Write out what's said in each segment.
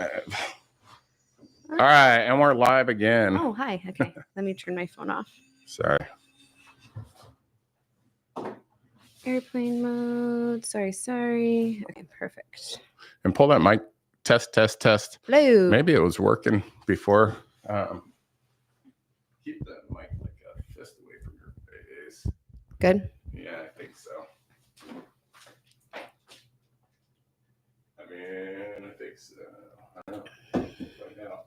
All right, and we're live again. Oh, hi. Okay, let me turn my phone off. Sorry. Airplane mode. Sorry. Okay, perfect. And pull that mic. Test. Hello. Maybe it was working before. Keep that mic like a fist away from your face. Good? Yeah, I think so. I think so. I don't know. Find out.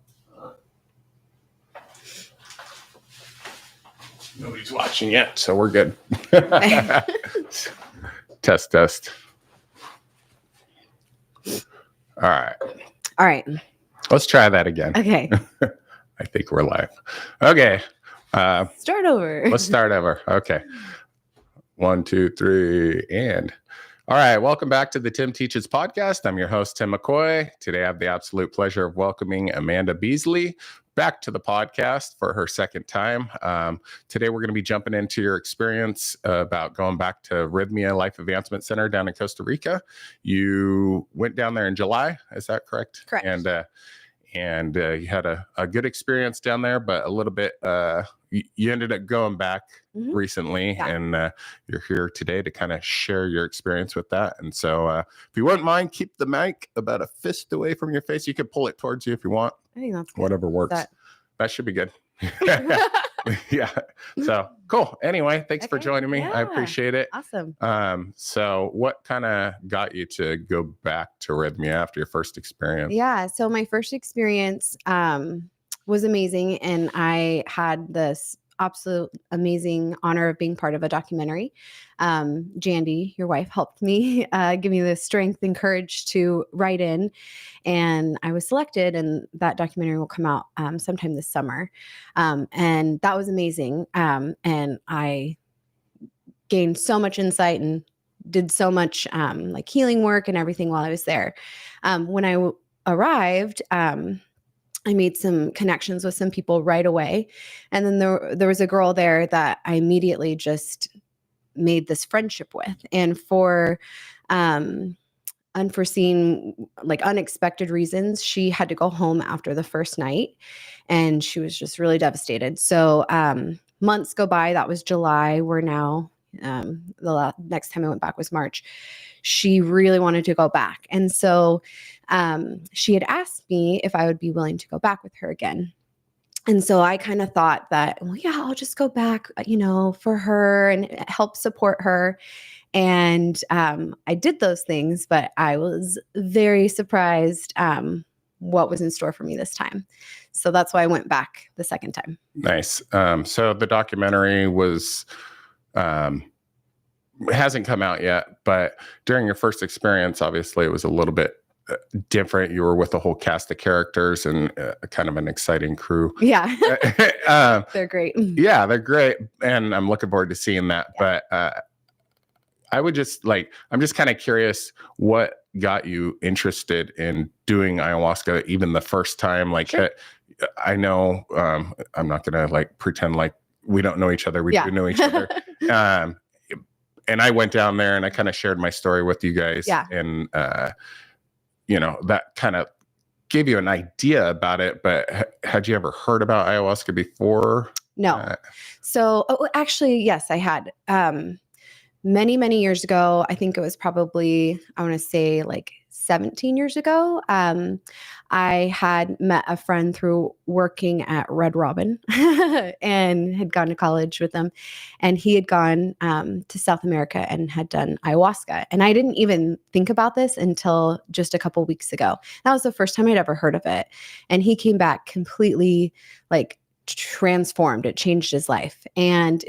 Nobody's watching yet, so we're good. Test. All right. Let's try that again. Okay. I think we're live. Okay. Start over. Let's start over. Okay. 1, 2, 3, and all right. Welcome back to the Tim Teaches podcast. I'm your host, Tim McCoy. Today, I have the absolute pleasure of welcoming Amanda Beesley back to the podcast for her second time. Today, we're going to be jumping into your experience about going back to Rythmia Life Advancement Center down in Costa Rica. You went down there in July. Is that correct? Correct. And you had a good experience down there, but a little bit, you ended up going back recently, and you're here today to kind of share your experience with that. And so if you wouldn't mind, keep the mic about a fist away from your face. You can pull it towards you if you want. I think that's good. Whatever works. That should be good. Yeah. So cool. Anyway, thanks for joining me. Yeah. I appreciate it. Awesome. So what kind of got you to go back to Rythmia after your first experience? Yeah. So my first experience was amazing, and I had this absolute amazing honor of being part of a documentary. Jandy, your wife, helped me give me the strength and courage to write in, and I was selected, and that documentary will come out sometime this summer. And that was amazing. And I gained so much insight and did so much like healing work and everything while I was there. When I arrived, I made some connections with some people right away. And then there was a girl there that I immediately just made this friendship with. And for unforeseen, like unexpected reasons, she had to go home after the first night, and she was just really devastated. So months go by. That was July. We're now, the next time I went back was March. She really wanted to go back. And so she had asked me if I would be willing to go back with her again. And so I kind of thought that, well, yeah, I'll just go back, for her and help support her. And I did those things, but I was very surprised what was in store for me this time. So that's why I went back the second time. Nice. So the documentary was... it hasn't come out yet, but during your first experience, obviously it was a little bit different. You were with a whole cast of characters and kind of an exciting crew. Yeah. They're great. Yeah, they're great. And I'm looking forward to seeing that. Yeah. But I'm just kind of curious what got you interested in doing ayahuasca even the first time. Like, sure. I know I'm not going to pretend like we don't know each other. We do know each other. And I went down there and I kind of shared my story with you guys. Yeah. And, that kind of gave you an idea about it. But had you ever heard about ayahuasca before? No. So actually, yes, I had. Many, many years ago, I think it was probably, I want to say 17 years ago, I had met a friend through working at Red Robin and had gone to college with them. And he had gone to South America and had done ayahuasca. And I didn't even think about this until just a couple weeks ago. That was the first time I'd ever heard of it. And he came back completely transformed. It changed his life. And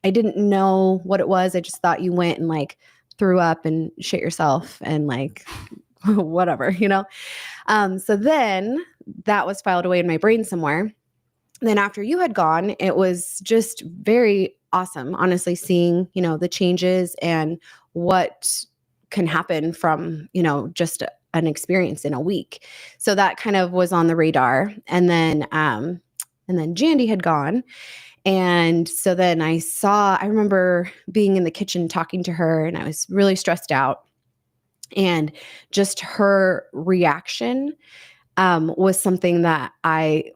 I didn't know what it was. I just thought you went and threw up and shit yourself and whatever, So then that was filed away in my brain somewhere. Then after you had gone, it was just very awesome, honestly, seeing, the changes and what can happen from, just an experience in a week. So that kind of was on the radar. And then Jandy had gone. And so then I remember being in the kitchen talking to her, and I was really stressed out. And just her reaction was something that I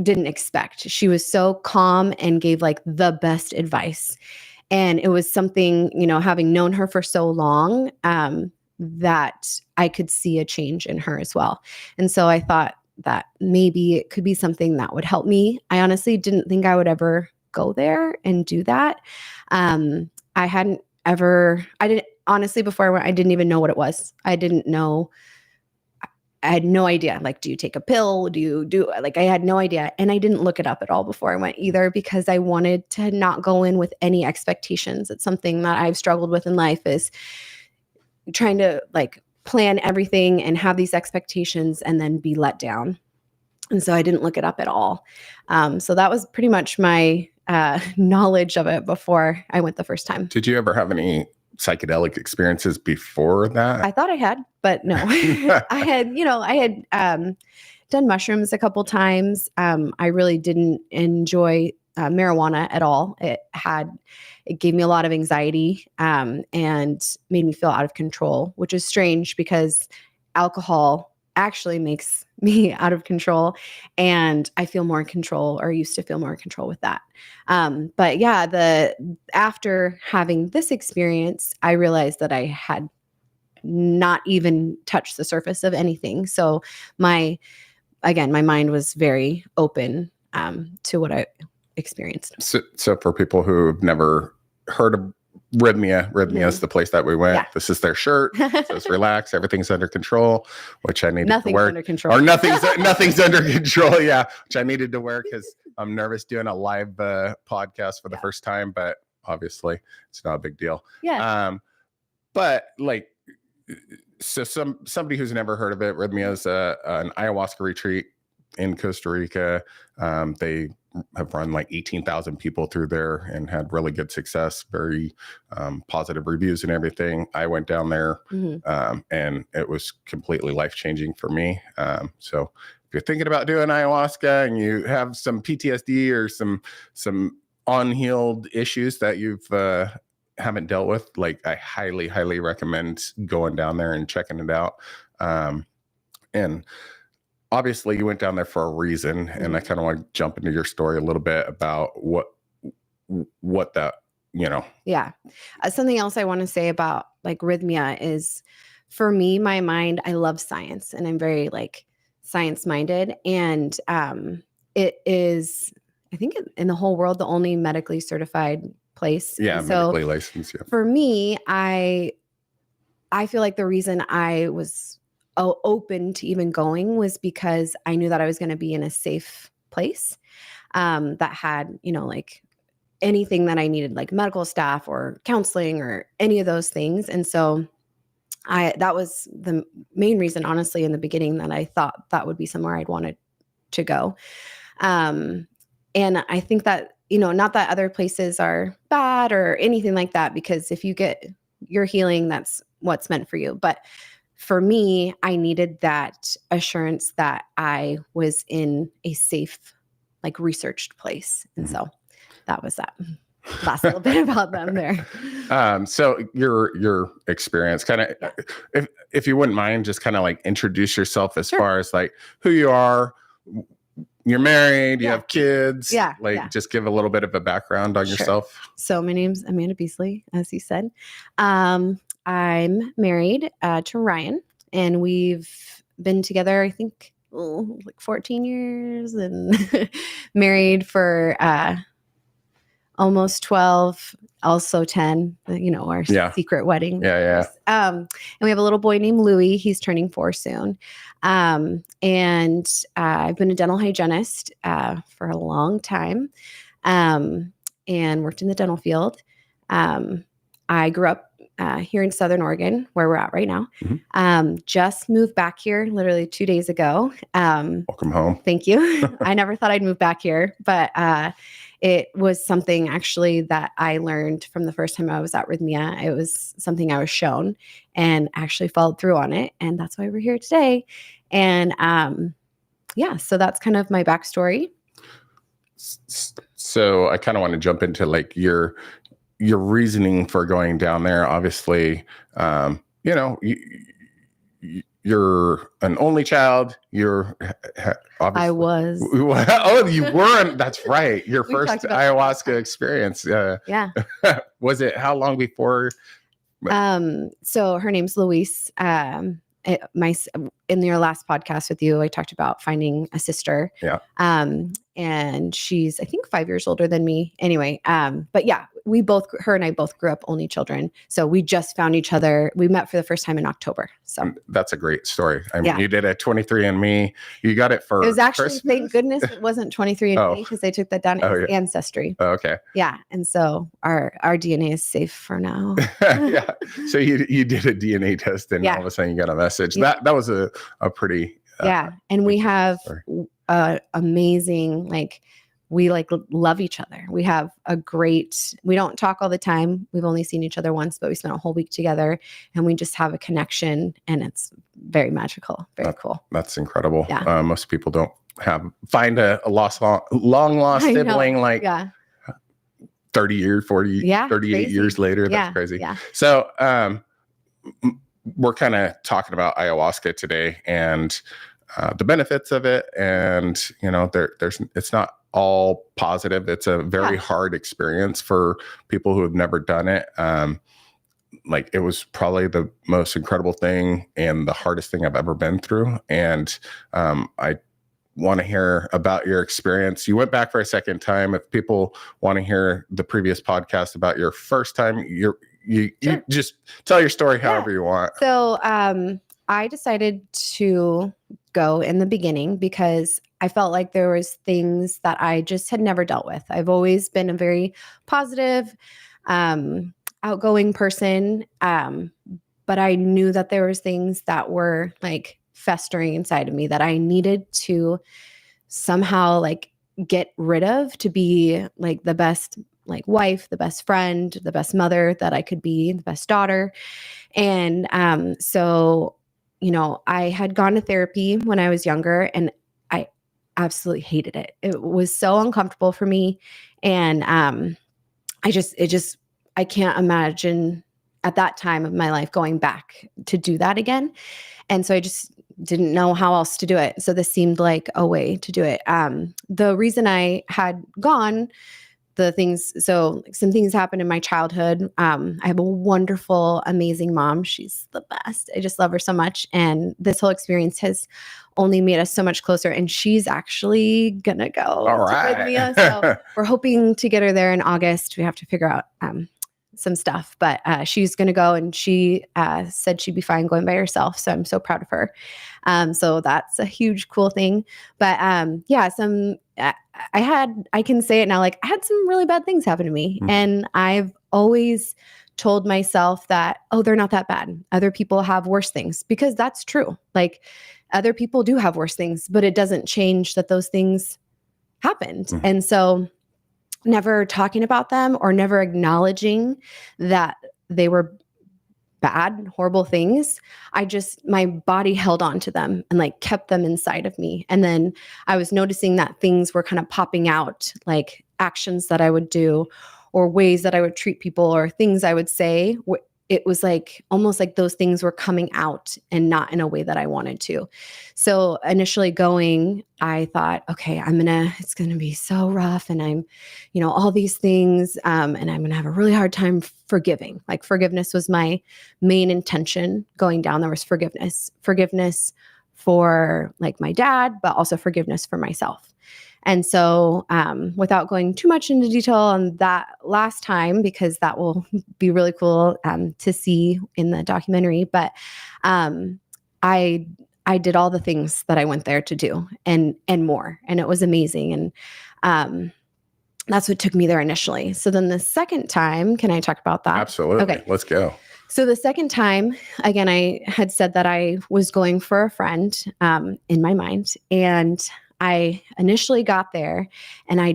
didn't expect. She was so calm and gave like the best advice. And it was something, having known her for so long, that I could see a change in her as well. And so I thought that maybe it could be something that would help me. I honestly didn't think I would ever go there and do that. I didn't, honestly, before I went, I didn't even know what it was. I had no idea. Like, do you take a pill? I had no idea. And I didn't look it up at all before I went either, because I wanted to not go in with any expectations. It's something that I've struggled with in life, is trying to like plan everything and have these expectations and then be let down. And so I didn't look it up at all. So that was pretty much my knowledge of it before I went the first time. Did you ever have any psychedelic experiences before that? I thought I had, but no. I had done mushrooms a couple times. I really didn't enjoy marijuana at all. It gave me a lot of anxiety, and made me feel out of control, which is strange because alcohol actually makes me out of control, and I feel more in control, or used to feel more in control with that. But yeah, after having this experience, I realized that I had not even touched the surface of anything. So my mind was very open to what I experienced. So for people who've never heard of Rythmia is the place that we went. Yeah. This is their shirt. It says relax, everything's under control, which I needed to wear. Under control. Or nothing's under control, yeah, which I needed to wear because I'm nervous doing a live podcast for the first time, but obviously it's not a big deal. Yeah. But like, so somebody who's never heard of it, Rythmia is an ayahuasca retreat in Costa Rica. They have run like 18,000 people through there and had really good success, very positive reviews and everything. I went down there and it was completely life-changing for me. So if you're thinking about doing ayahuasca and you have some PTSD or some unhealed issues that you've haven't dealt with, like I highly, highly recommend going down there and checking it out. And obviously you went down there for a reason, and I kind of want to jump into your story a little bit about what that, Yeah. Something else I want to say about like Rythmia is, for me, my mind, I love science, and I'm very like science minded. And it is, I think in the whole world, the only medically certified place. Yeah. Medically licensed. Yeah. For me, I feel like the reason I was open to even going was because I knew that I was going to be in a safe place that had, like anything that I needed, like medical staff or counseling or any of those things. And so that was the main reason, honestly, in the beginning, that I thought that would be somewhere I'd wanted to go. And I think that, not that other places are bad or anything like that, because if you get your healing, that's what's meant for you. But for me, I needed that assurance that I was in a safe, like researched place. And so that was that last little bit about them there. So your experience, kind of, if you wouldn't mind, just kind of like introduce yourself as far as like who you are. You're married, you have kids. Yeah. Just give a little bit of a background on yourself. So my name's Amanda Beesley, as you said. I'm married to Ryan, and we've been together, I think, like 14 years, and married for almost 12, also 10, our secret wedding. Yeah. And we have a little boy named Louis. He's turning 4 soon. And I've been a dental hygienist for a long time, and worked in the dental field. I grew up here in Southern Oregon, where we're at right now. Just moved back here literally 2 days ago. Welcome home. Thank you. I never thought I'd move back here, but it was something actually that I learned from the first time I was at Rythmia. It was something I was shown and actually followed through on it. And that's why we're here today. And so that's kind of my backstory. So I kind of want to jump into like your reasoning for going down there. Obviously, you're an only child. You're obviously. I was. Oh, you weren't. That's right. Your We first talked about ayahuasca experience. Yeah. Was it how long before? So her name's Luis. In your last podcast with you, I talked about finding a sister. Yeah. And she's, I think, 5 years older than me. Anyway, but yeah, her and I both grew up only children. So we just found each other. We met for the first time in October. So that's a great story. I mean, you did a 23andMe. You got it for It was actually, Christmas? thank goodness it wasn't 23andMe because they took that down as Ancestry. Oh, okay. Yeah. And so our DNA is safe for now. Yeah. So you did a DNA test and all of a sudden you got a message. Yeah. That was a pretty And we have amazing, we love each other. We have we don't talk all the time. We've only seen each other once, but we spent a whole week together and we just have a connection and it's very magical. Very cool. That's incredible. Yeah. Most people don't find a long lost sibling 30 years, 38 crazy. years later. That's crazy. Yeah. So, we're kind of talking about ayahuasca today and the benefits of it. And, it's not all positive. It's a very hard experience for people who have never done it. It was probably the most incredible thing and the hardest thing I've ever been through. And I want to hear about your experience. You went back for a second time. If people want to hear the previous podcast about your first time, you just tell your story however you want. So I decided to go in the beginning because I felt like there was things that I just had never dealt with. I've always been a very positive, outgoing person. But I knew that there was things that were festering inside of me that I needed to somehow get rid of to be the best wife, the best friend, the best mother that I could be, the best daughter. And so I had gone to therapy when I was younger and I absolutely hated it. It was so uncomfortable for me. And I can't imagine at that time of my life going back to do that again. And so I just didn't know how else to do it. So this seemed like a way to do it. The reason I had gone, some things happened in my childhood. I have a wonderful, amazing mom. She's the best. I just love her so much. And this whole experience has only made us so much closer. And she's actually gonna go to Rythmia. So we're hoping to get her there in August. We have to figure out some stuff, but she's going to go and she said she'd be fine going by herself. So I'm so proud of her. So that's a huge, cool thing. But I can say it now, I had some really bad things happen to me. Mm-hmm. And I've always told myself that, they're not that bad. Other people have worse things, because that's true. Other people do have worse things, but it doesn't change that those things happened. Mm-hmm. And so never talking about them or never acknowledging that they were bad, horrible things. My body held on to them and kept them inside of me. And then I was noticing that things were kind of popping out, actions that I would do or ways that I would treat people or things I would say. It was almost like those things were coming out and not in a way that I wanted to. So initially going, I thought, okay, it's going to be so rough. And I'm, all these things, and I'm going to have a really hard time forgiving. Forgiveness was my main intention going down. There was forgiveness for my dad, but also forgiveness for myself. And so without going too much into detail on that last time, because that will be really cool to see in the documentary, but I did all the things that I went there to do and more, and it was amazing. And that's what took me there initially. So then the second time, can I talk about that? Absolutely. Okay. Let's go. So the second time, again, I had said that I was going for a friend in my mind, and I initially got there and I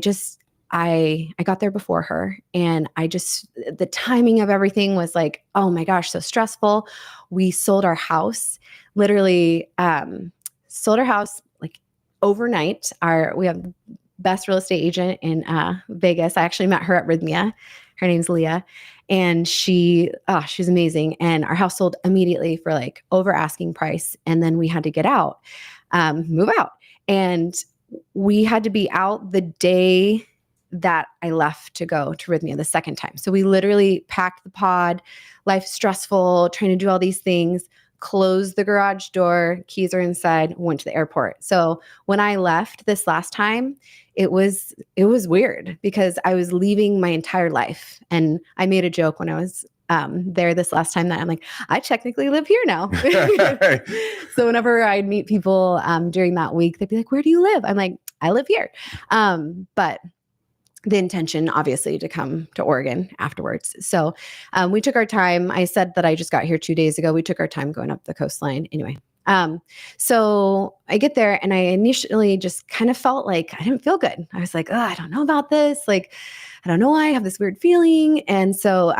got there before her, and the timing of everything was oh my gosh, so stressful. We sold our house, literally sold our house overnight. We have best real estate agent in Vegas. I actually met her at Rythmia. Her name's Leah. And she's amazing. And our house sold immediately for like over asking price. And then we had to get out, move out. And we had to be out the day that I left to go to Rythmia the second time. So we literally packed the pod, life's stressful, trying to do all these things, closed the garage door, keys are inside, went to the airport. So when I left this last time, it was weird because I was leaving my entire life. And I made a joke when I was there this last time that I'm like, I technically live here now. So whenever I'd meet people during that week, they'd be like, where do you live? I'm like, I live here. But the intention, obviously, to come to Oregon afterwards. So we took our time. I said that I just got here 2 days ago. We took our time going up the coastline. Anyway, so I get there and I initially just kind of felt like I didn't feel good. I was like, oh, I don't know about this. Like, I don't know why I have this weird feeling. And so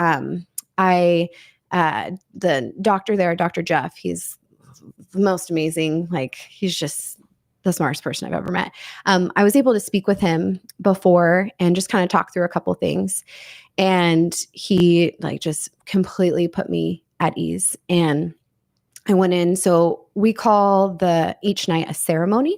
the doctor there, Dr. Jeff, he's the most amazing. Like, he's just the smartest person I've ever met. I was able to speak with him before and just kind of talk through a couple things. And he like just completely put me at ease. And I went in. So we call each night a ceremony.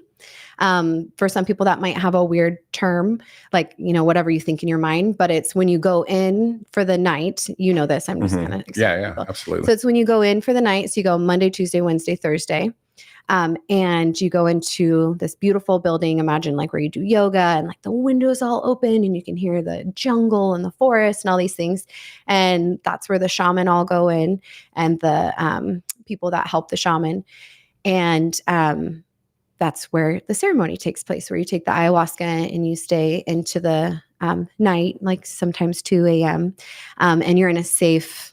For some people that might have a weird term, like, whatever you think in your mind, but it's when you go in for the night, this, I'm just going to explain. Yeah, absolutely. So it's when you go in for the night. So you go Monday, Tuesday, Wednesday, Thursday. And you go into this beautiful building, imagine like where you do yoga and like the windows all open and you can hear the jungle and the forest and all these things. And that's where the shaman all go in and the people that help the shaman. And that's where the ceremony takes place, where you take the ayahuasca and you stay into the night, like sometimes 2 a.m. And you're in a safe,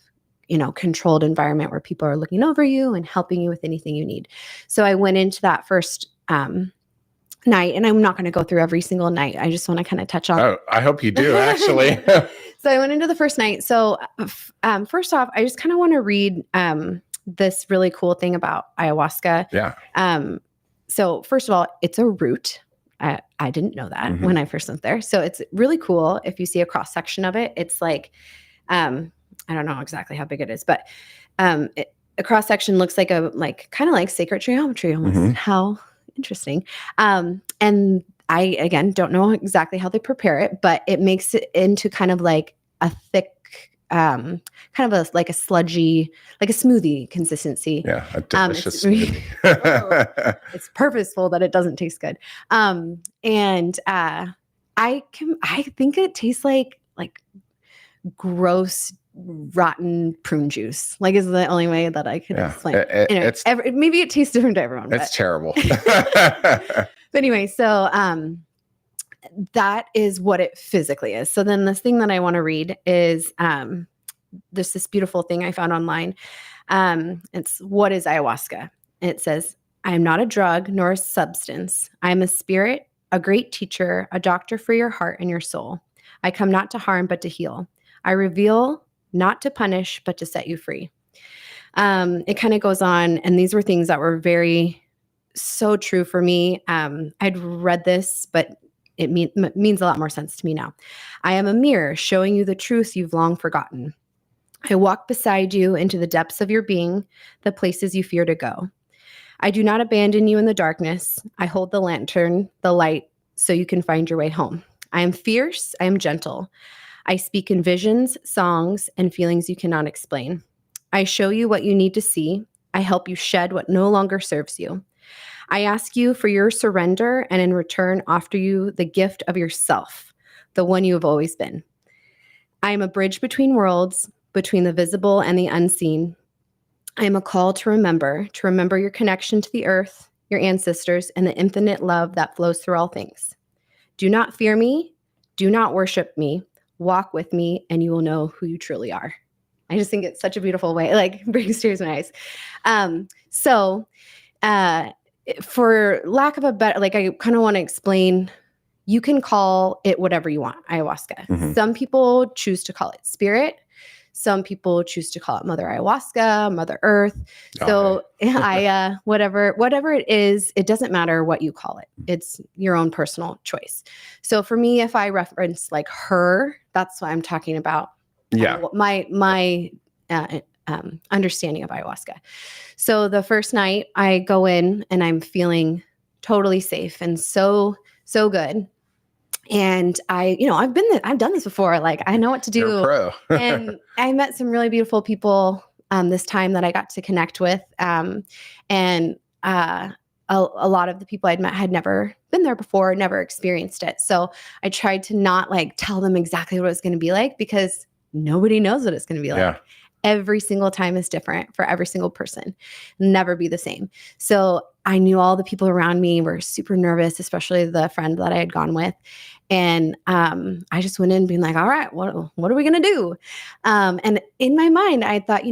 controlled environment where people are looking over you and helping you with anything you need. So I went into that first night, and I'm not going to go through every single night. I just want to kind of touch on. Oh, I hope you do, actually. So I went into the first night. So first off, I just kind of want to read this really cool thing about ayahuasca. Yeah. So first of all, it's a root. I didn't know that when I first went there. So it's really cool. If you see a cross section of it, it's like, I don't know exactly how big it is, but a cross section looks like kind of like sacred geometry almost. How interesting. And I, again, don't know exactly how they prepare it, but it makes it into kind of like a thick, kind of like a sludgy, like a smoothie consistency. Yeah, a delicious smoothie. It's purposeful that it doesn't taste good. And I think it tastes like gross, rotten prune juice. Like, is the only way that I can explain it. Maybe it tastes different to everyone. It's terrible. But anyway, so that is what it physically is. So then this thing that I want to read is there's this beautiful thing I found online. It's what is ayahuasca? And it says, I am not a drug nor a substance. I am a spirit, a great teacher, a doctor for your heart and your soul. I come not to harm, but to heal. I reveal not to punish, but to set you free. It kind of goes on. And these were things that were so true for me. I'd read this, but it means a lot more sense to me now. I am a mirror showing you the truth you've long forgotten. I walk beside you into the depths of your being, the places you fear to go. I do not abandon you in the darkness. I hold the lantern, the light, so you can find your way home. I am fierce. I am gentle. I speak in visions, songs, and feelings you cannot explain. I show you what you need to see. I help you shed what no longer serves you. I ask you for your surrender, and in return offer you the gift of yourself, the one you have always been. I am a bridge between worlds, between the visible and the unseen. I am a call to remember your connection to the earth, your ancestors, and the infinite love that flows through all things. Do not fear me. Do not worship me. Walk with me, and you will know who you truly are. I just think it's such a beautiful way, like brings tears to my eyes. So for lack of a better, like I kind of want to explain, you can call it whatever you want, ayahuasca. Some people choose to call it spirit. Some people choose to call it Mother Ayahuasca, Mother Earth. So whatever it is, it doesn't matter what you call it. It's your own personal choice. So for me, if I reference like her, that's what I'm talking about. Yeah. My understanding of ayahuasca. So the first night I go in and I'm feeling totally safe and so good. And I've done this before. Like I know what to You're a do. pro. And I met some really beautiful people this time that I got to connect with. And a lot of the people I'd met had never been there before, never experienced it. So I tried to not like tell them exactly what it's going to be like, because nobody knows what it's going to be like. Yeah. Every single time is different for every single person, never be the same. So I knew all the people around me were super nervous, especially the friend that I had gone with. And I just went in being like, all right, what are we going to do? And in my mind, I thought,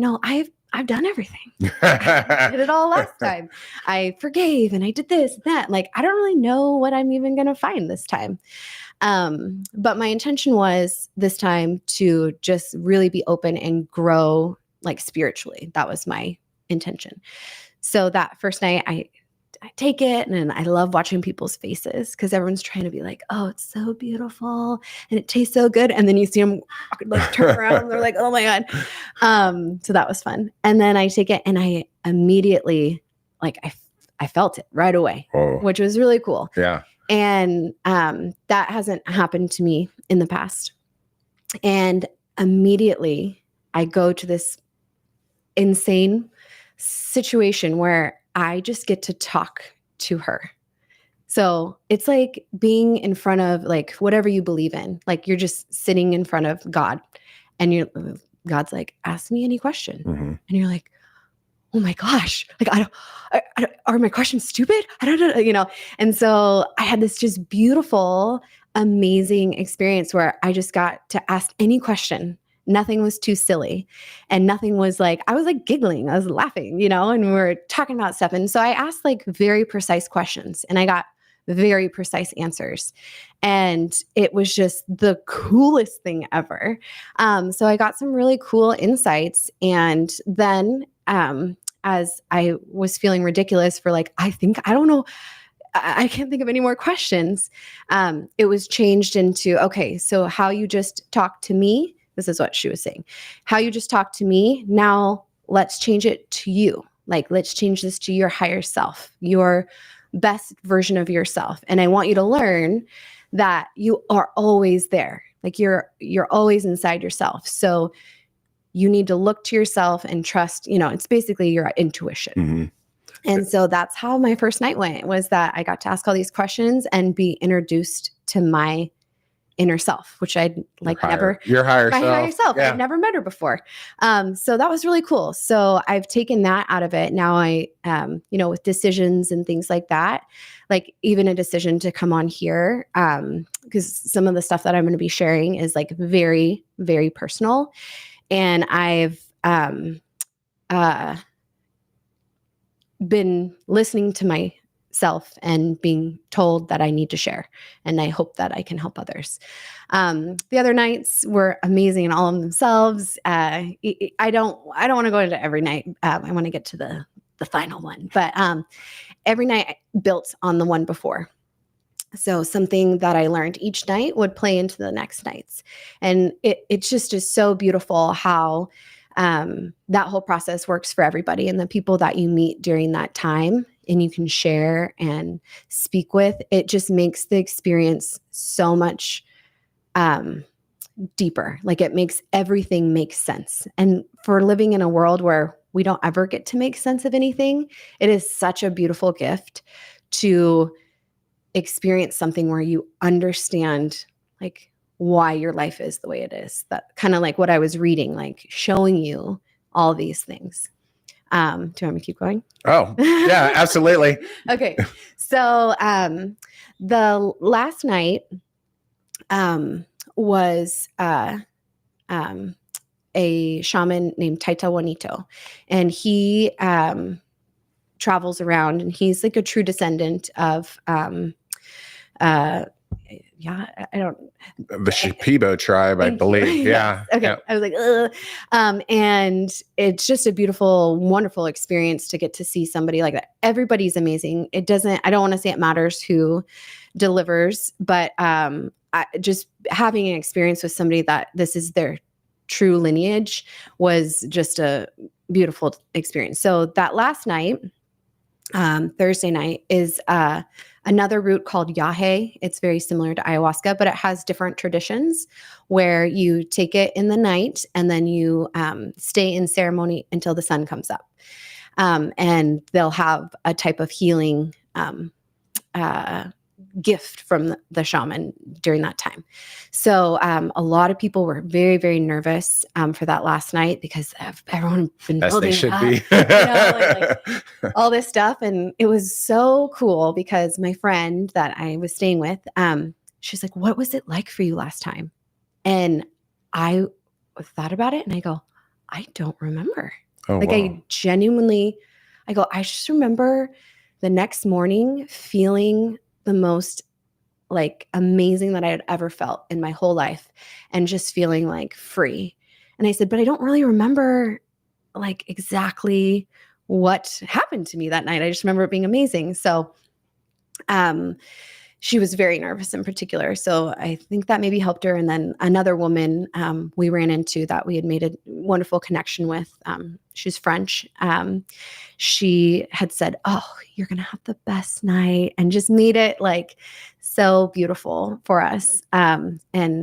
I've done everything. I did it all last time. I forgave and I did this, and that. Like, I don't really know what I'm even going to find this time. But my intention was this time to just really be open and grow like spiritually. That was my intention. So that first night I take it and I love watching people's faces, because everyone's trying to be like, oh, it's so beautiful and it tastes so good. And then you see them like turn around and they're like, oh my God. So that was fun. And then I take it and I immediately like, I felt it right away, which was really cool. Yeah. And that hasn't happened to me in the past. And immediately I go to this insane situation where I just get to talk to her. So it's like being in front of like whatever you believe in, like you're just sitting in front of God and God's like, ask me any question. Mm-hmm. And you're like, oh my gosh, like are my questions stupid? I don't know, And so I had this just beautiful, amazing experience where I just got to ask any question. Nothing was too silly, and nothing was like, I was like giggling, I was laughing, and we were talking about stuff. And so I asked like very precise questions and I got very precise answers. And it was just the coolest thing ever. So I got some really cool insights. And then, as I was feeling ridiculous for like, I don't know, I can't think of any more questions. It was changed into, okay, so how you just talked to me, this is what she was saying. How you just talked to me, now let's change it to you. Like, let's change this to your higher self, your best version of yourself. And I want you to learn that you are always there. Like you're always inside yourself. So you need to look to yourself and trust, it's basically your intuition. Mm-hmm. And so that's how my first night went, was that I got to ask all these questions and be introduced to my inner self, which I'd like your higher self. Yeah. I'd never met her before. So that was really cool. So I've taken that out of it. Now I, with decisions and things like that, like even a decision to come on here, because some of the stuff that I'm going to be sharing is like very, very personal. And I've been listening to myself and being told that I need to share. And I hope that I can help others. The other nights were amazing in all of themselves. I don't want to go into every night. I want to get to the final one. But every night built on the one before. So something that I learned each night would play into the next nights. And it's just is so beautiful how that whole process works for everybody, and the people that you meet during that time and you can share and speak with, it just makes the experience so much deeper. Like it makes everything make sense. And for living in a world where we don't ever get to make sense of anything, it is such a beautiful gift to experience something where you understand like why your life is the way it is. That kind of like what I was reading, like showing you all these things. Do you want me to keep going? Oh, yeah, absolutely. Okay. So the last night was a shaman named Taita Juanito, and he travels around, and he's like a true descendant of the Shipibo tribe, I believe. Yeah. Okay. Yeah. I was like, ugh. And it's just a beautiful, wonderful experience to get to see somebody like that. Everybody's amazing. I don't want to say it matters who delivers, but just having an experience with somebody that this is their true lineage was just a beautiful experience. So that last night, Thursday night, is another root called Yahe. It's very similar to ayahuasca, but it has different traditions where you take it in the night and then you stay in ceremony until the sun comes up. And they'll have a type of healing gift from the shaman during that time. So a lot of people were very, very nervous for that last night because everyone had been As they building should up, be. like all this stuff. And it was so cool because my friend that I was staying with, she's like, what was it like for you last time? And I thought about it and I go, I don't remember. Oh, like wow. I just remember the next morning feeling the most like amazing that I had ever felt in my whole life and just feeling like free. And I said, but I don't really remember like exactly what happened to me that night. I just remember it being amazing. So, she was very nervous in particular. So I think that maybe helped her. And then another woman we ran into that we had made a wonderful connection with, she's French. She had said, oh, you're going to have the best night, and just made it like so beautiful for us. And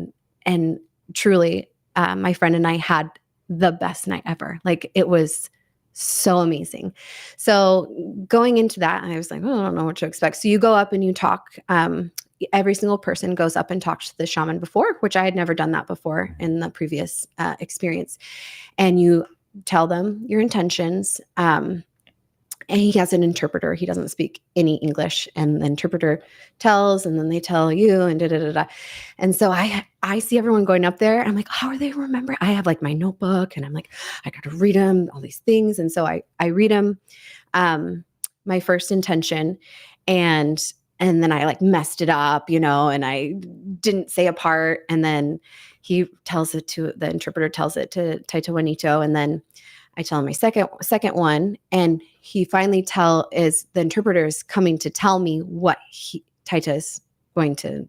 truly, my friend and I had the best night ever. Like it was so amazing. So going into that, I was like, oh, I don't know what to expect. So you go up and you talk. Every single person goes up and talks to the shaman before, which I had never done that before in the previous experience. And you tell them your intentions. And he has an interpreter. He doesn't speak any English. And the interpreter tells, and then they tell you, and da-da-da-da. And so I see everyone going up there. And I'm like, how are they remembering? I have like my notebook and I'm like, I got to read them, all these things. And so I read them, my first intention. And then I like messed it up, and I didn't say a part. And then he tells it to, the interpreter tells it to Taita Juanito. And then I tell him my second one, and he finally the interpreter is coming to tell me what Taita is going to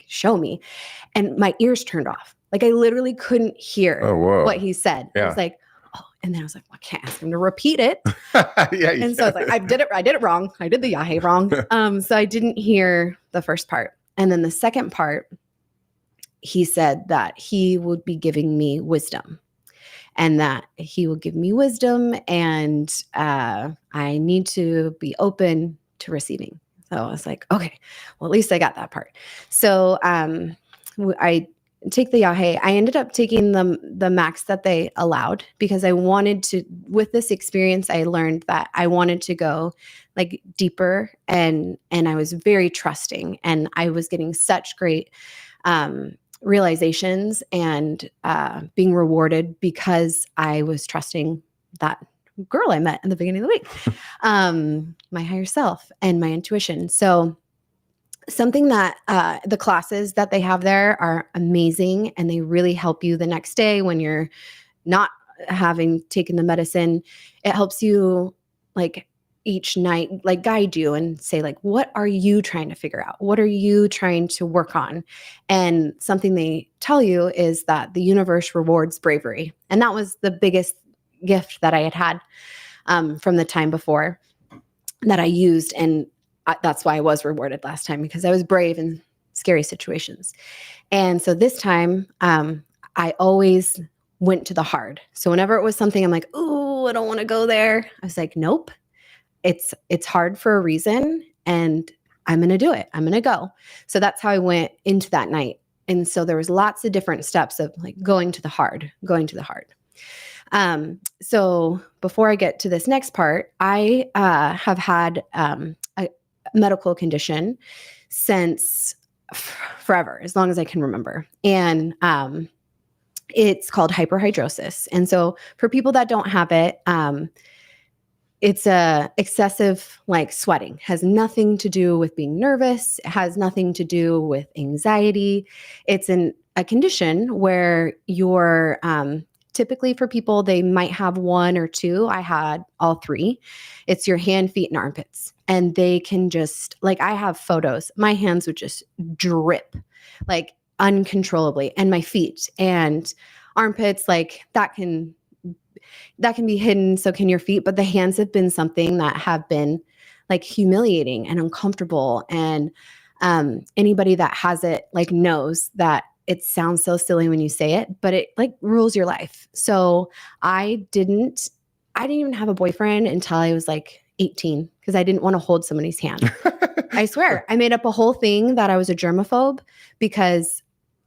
show me. And my ears turned off. Like I literally couldn't hear what he said. Yeah. I was like, oh, and then I was like, well, I can't ask him to repeat it. And so I was like, I did it wrong. I did the Yahe wrong. So I didn't hear the first part. And then the second part, he said that he would be giving me wisdom. And that he will give me wisdom, and I need to be open to receiving. So I was like, okay, well, at least I got that part. So I take the Yahe. I ended up taking the max that they allowed because I wanted to, with this experience, I learned that I wanted to go like deeper, and I was very trusting, and I was getting such great realizations and being rewarded because I was trusting that girl I met in the beginning of the week, my higher self and my intuition. So something that the classes that they have there are amazing, and they really help you the next day when you're not having taken the medicine. It helps you like each night, like guide you and say like, what are you trying to figure out? What are you trying to work on? And something they tell you is that the universe rewards bravery. And that was the biggest gift that I had from the time before that I used. And that's why I was rewarded last time, because I was brave in scary situations. And so this time, I always went to the hard. So whenever it was something I'm like, ooh, I don't want to go there, I was like, nope. It's hard for a reason, and I'm going to do it. I'm going to go. So that's how I went into that night. And so there was lots of different steps of like going to the hard. So before I get to this next part, I have had a medical condition since forever, as long as I can remember. And it's called hyperhidrosis. And so for people that don't have it, it's a excessive like sweating. Has nothing to do with being nervous. It has nothing to do with anxiety. It's a condition where you're typically for people, they might have one or two. I had all three. It's your hand, feet, and armpits. And they can just, like I have photos, my hands would just drip like uncontrollably, and my feet. And armpits, like that can be hidden. So can your feet. But the hands have been something that have been like humiliating and uncomfortable. And anybody that has it like knows that it sounds so silly when you say it, but it like rules your life. So I didn't even have a boyfriend until I was like 18 because I didn't want to hold somebody's hand. I swear, I made up a whole thing that I was a germaphobe because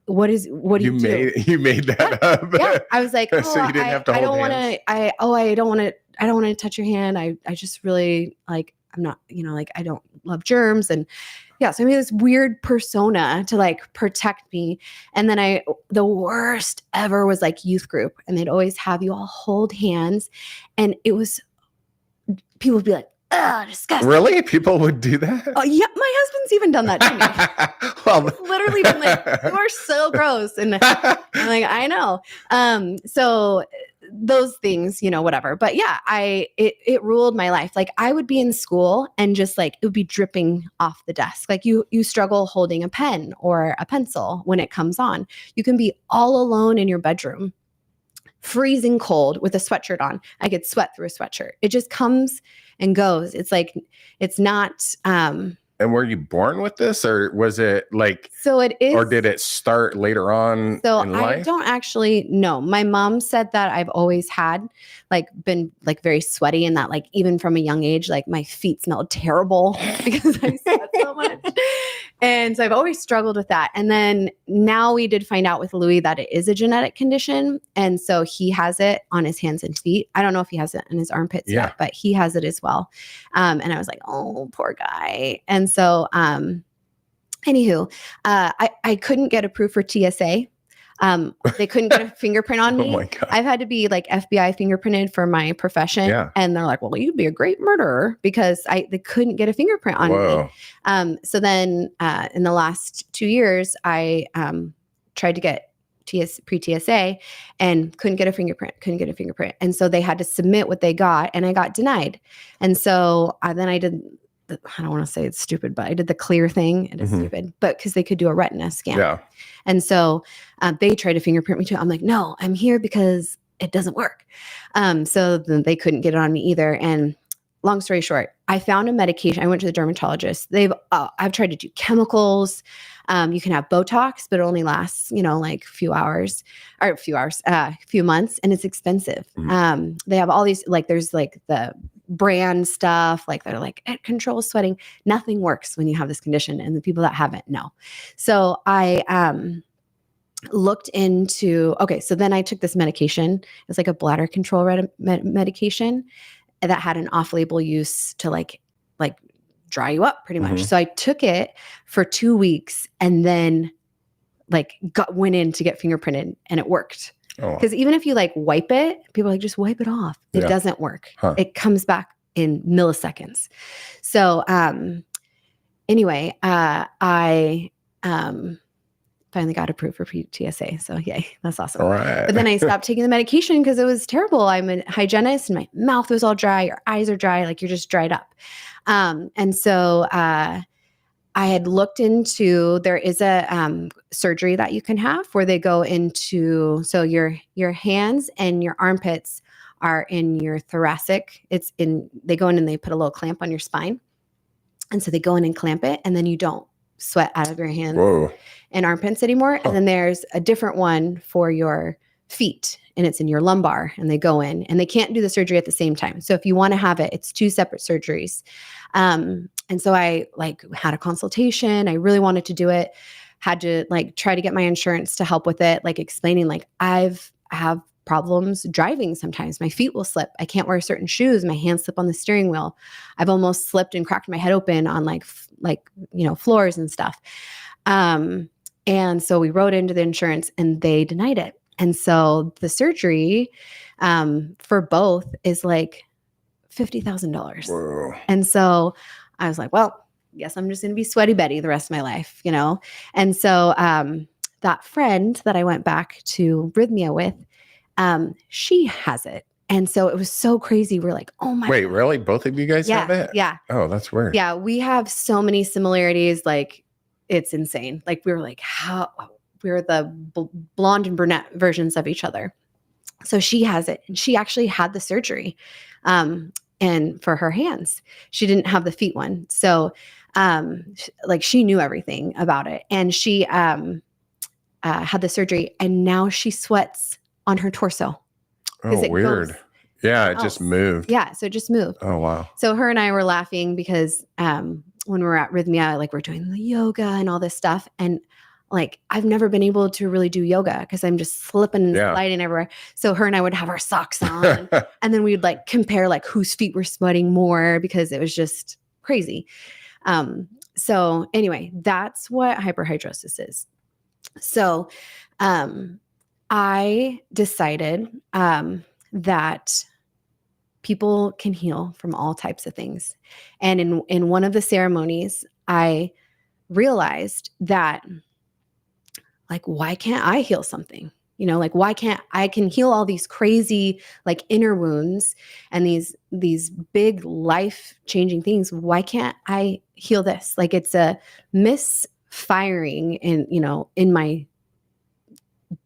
what do you do? You made that up. Yeah. I was like, So you didn't have to hold hands. I don't want to touch your hand. I just really like, I'm not, like I don't love germs. And yeah, so I made this weird persona to like protect me. And then the worst ever was like youth group, and they'd always have you all hold hands. And it was, people would be like, "Oh, disgusting." Really? People would do that? Oh yeah, my husband's even done that to me. Well, He's literally been like, "You are so gross," and I'm like, "I know." So those things, whatever. But yeah, it ruled my life. Like I would be in school and just like it would be dripping off the desk. Like you struggle holding a pen or a pencil when it comes on. You can be all alone in your bedroom, freezing cold with a sweatshirt on. I could sweat through a sweatshirt. It just comes and goes. It's like, it's not. And were you born with this, or was it like, so it is, or did it start later on in life? I don't actually know. My mom said that I've always had like been like very sweaty, and that like even from a young age, like my feet smelled terrible because I sweat so much. And so I've always struggled with that. And then now we did find out with Louis that it is a genetic condition. And so he has it on his hands and feet. I don't know if he has it in his armpits yet, but he has it as well. And I was like, oh, poor guy. And so, anywho, I couldn't get approved for TSA. They couldn't get a fingerprint on me. Oh my God. I've had to be like FBI fingerprinted for my profession. Yeah. And they're like, well, you'd be a great murderer because they couldn't get a fingerprint on me. So then in the last 2 years, I tried to get pre-TSA and couldn't get a fingerprint. And so they had to submit what they got, and I got denied. And so then I did, I don't want to say it's stupid, but I did the clear thing. It is stupid, but because they could do a retina scan. Yeah. And so they tried to fingerprint me too. I'm like, no, I'm here because it doesn't work. So then they couldn't get it on me either. And long story short, I found a medication. I went to the dermatologist. I've tried to do chemicals. You can have Botox, but it only lasts, like a few months, and it's expensive. They have all these, like, there's like the brand stuff, like they're like, it controls sweating. Nothing works when you have this condition, and the people that haven't know. So I looked into, so then I took this medication. It's like a bladder control medication that had an off-label use to like dry you up pretty much. So I took it for 2 weeks and then like went in to get fingerprinted, and it worked. Because even if you like wipe it, people are like, just wipe it off. It doesn't work. It comes back in milliseconds. So anyway, I finally got approved for TSA. So yay, that's awesome. All right. But then I stopped taking the medication because it was terrible. I'm a hygienist and my mouth was all dry. Your eyes are dry. Like you're just dried up. And so I had looked into, there is a surgery that you can have where they go into, so your hands and your armpits are in your thoracic. They go in and they put a little clamp on your spine. And so they go in and clamp it, and then you don't sweat out of your hands and armpits anymore. And then there's a different one for your feet, and it's in your lumbar, and they go in, and they can't do the surgery at the same time. So if you want to have it, it's 2 separate surgeries. And so I like had a consultation. I really wanted to do it. Had to like try to get my insurance to help with it, like explaining like I have problems driving sometimes. My feet will slip. I can't wear certain shoes. My hands slip on the steering wheel. I've almost slipped and cracked my head open on like floors and stuff. And so we wrote into the insurance, and they denied it. And so the surgery for both is like $50,000. And so I was like, well, guess I'm just going to be Sweaty Betty the rest of my life, And so that friend that I went back to Rythmia with, she has it. And so it was so crazy. We're like, oh my Wait, God. really? Both of you guys have it? Yeah. Oh, that's weird. Yeah. We have so many similarities. Like it's insane. Like we were like, blonde and brunette versions of each other. So she has it, and she actually had the surgery. And for her hands, she didn't have the feet one. So, like she knew everything about it, and she, had the surgery, and now she sweats on her torso. Oh, weird. Yeah. It just moved. Yeah. So it just moved. Oh, wow. So her and I were laughing because, when we were at Rythmia, like we're doing the yoga and all this stuff. And like, I've never been able to really do yoga because I'm just slipping and sliding everywhere. So her and I would have our socks on, and then we'd like compare like whose feet were sweating more, because it was just crazy. So anyway, that's what hyperhidrosis is. So, I decided, that people can heal from all types of things. And in one of the ceremonies, I realized that, like, why can't I heal something? Like, why can't I can heal all these crazy, like, inner wounds and these big life-changing things. Why can't I heal this? Like, it's a misfiring in my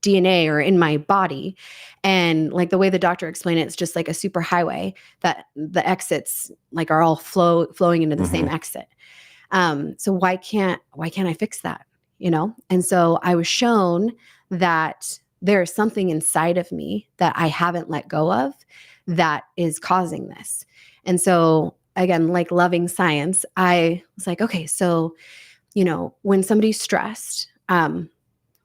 DNA or in my body. And like the way the doctor explained it, it's just like a super highway that the exits like are all flowing into the same exit. So why can't I fix that? And so I was shown that there's something inside of me that I haven't let go of that is causing this. And so again, like loving science, I was like, okay, so, when somebody's stressed,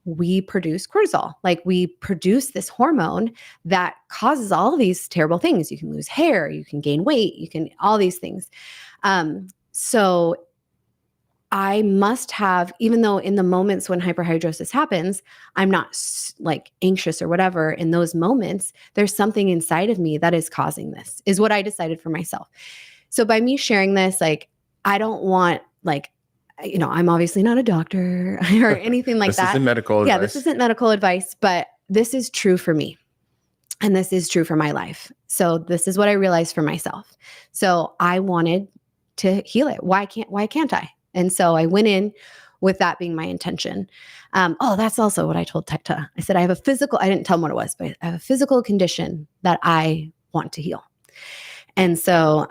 we produce cortisol. Like we produce this hormone that causes all of these terrible things. You can lose hair, you can gain weight, you can, all these things. So I must have, even though in the moments when hyperhidrosis happens, I'm not like anxious or whatever in those moments, there's something inside of me that is causing this, is what I decided for myself. So by me sharing this, like, I don't want like, I'm obviously not a doctor or anything like that. This isn't medical advice. Yeah, this isn't medical advice, but this is true for me. And this is true for my life. So this is what I realized for myself. So I wanted to heal it. Why can't I? And so I went in with that being my intention. That's also what I told Tekta. I said, I didn't tell him what it was, but I have a physical condition that I want to heal. And so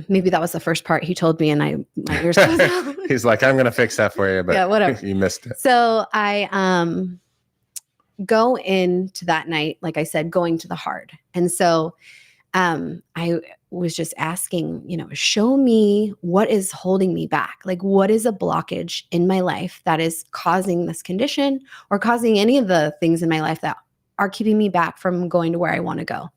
maybe that was the first part he told me, and my ears closed out. He's like, I'm going to fix that for you, but yeah, whatever. You missed it. So I go into that night, like I said, going to the heart. And so I was just asking, show me what is holding me back. Like, what is a blockage in my life that is causing this condition or causing any of the things in my life that are keeping me back from going to where I want to go.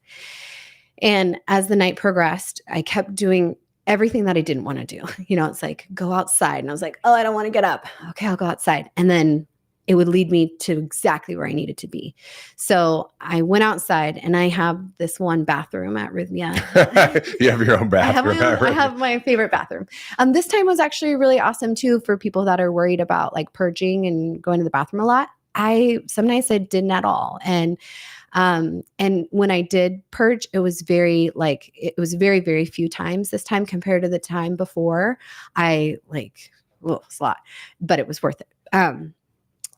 And as the night progressed, I kept doing everything that I didn't want to do. It's like, go outside. And I was like, oh, I don't want to get up. Okay, I'll go outside. And then it would lead me to exactly where I needed to be. So I went outside, and I have this one bathroom at Rythmia. You have your own bathroom. I have my favorite bathroom. This time was actually really awesome too for people that are worried about like purging and going to the bathroom a lot. Some nights I didn't at all. And when I did purge, it was very, very few times this time compared to the time before. It's a lot, but it was worth it.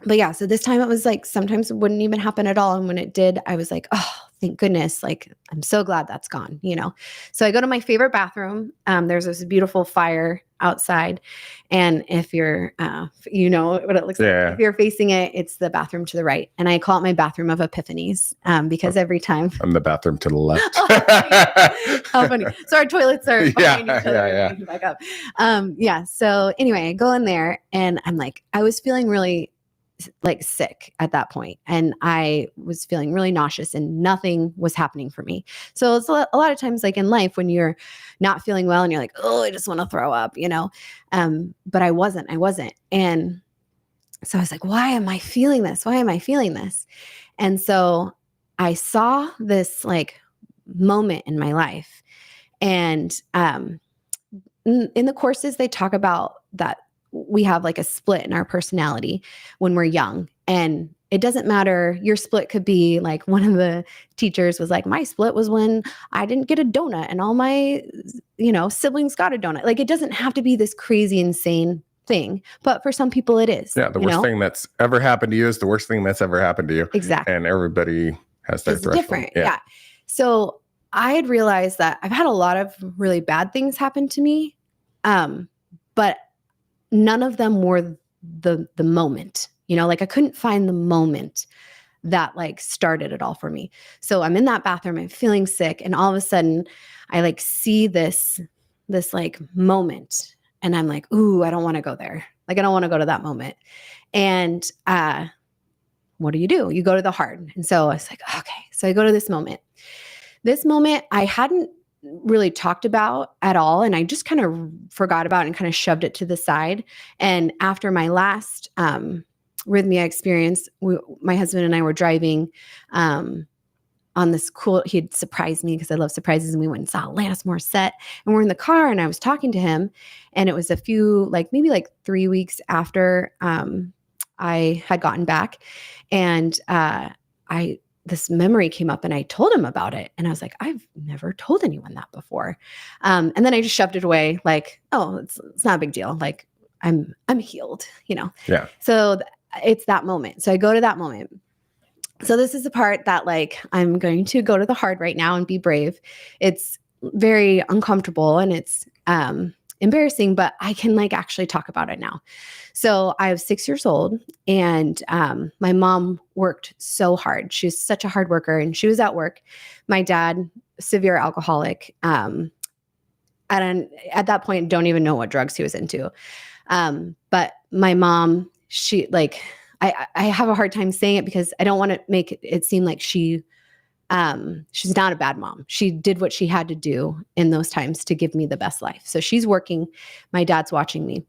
But yeah, so this time it was like, sometimes it wouldn't even happen at all. And when it did, I was like, oh, thank goodness. Like, I'm so glad that's gone, So I go to my favorite bathroom. There's this beautiful fire outside. And if you're, you know what it looks like. If you're facing it, it's the bathroom to the right. And I call it my bathroom of epiphanies because every time. I'm the bathroom to the left. How funny. So our toilets are behind each other. Back up. So anyway, I go in there, and I'm like, I was feeling really like sick at that point, and I was feeling really nauseous, and nothing was happening for me. So it's a lot of times, like in life, when you're not feeling well and you're like, oh, I just want to throw up, but I wasn't. And so I was like, why am I feeling this? And so I saw this like moment in my life, and in the courses, they talk about that we have like a split in our personality when we're young. And it doesn't matter. Your split could be like, one of the teachers was like, my split was when I didn't get a donut and all my, siblings got a donut. Like, it doesn't have to be this crazy, insane thing, but for some people it is. Yeah. The worst thing that's ever happened to you is the worst thing that's ever happened to you. Exactly. And everybody has their It's threshold. different. Yeah. So I had realized that I've had a lot of really bad things happen to me. But none of them were the moment, like I couldn't find the moment that like started it all for me. So I'm in that bathroom, I'm feeling sick. And all of a sudden I like see this like moment and I'm like, ooh, I don't want to go there. Like, I don't want to go to that moment. And, what do? You go to the heart. And so I was like, okay. So I go to this moment. This moment I hadn't really talked about at all. And I just kind of forgot about it and kind of shoved it to the side. And after my last Rythmia experience, my husband and I were driving on this he'd surprised me because I love surprises. And we went and saw Alanis Morissette and we're in the car and I was talking to him. And it was a few, maybe 3 weeks after I had gotten back. And this memory came up and I told him about it. And I was like, I've never told anyone that before. And then I just shoved it away. Like, oh, it's not a big deal. Like I'm healed, Yeah. So it's that moment. So I go to that moment. So this is the part that I'm going to go to the heart right now and be brave. It's very uncomfortable and it's embarrassing, but I can actually talk about it now. So I was 6 years old and my mom worked so hard. She's such a hard worker and she was at work. My dad, severe alcoholic. And at that point, don't even know what drugs he was into. But my mom, she I have a hard time saying it because I don't want to make it seem like she's not a bad mom. She did what she had to do in those times to give me the best life. So she's working. My dad's watching me.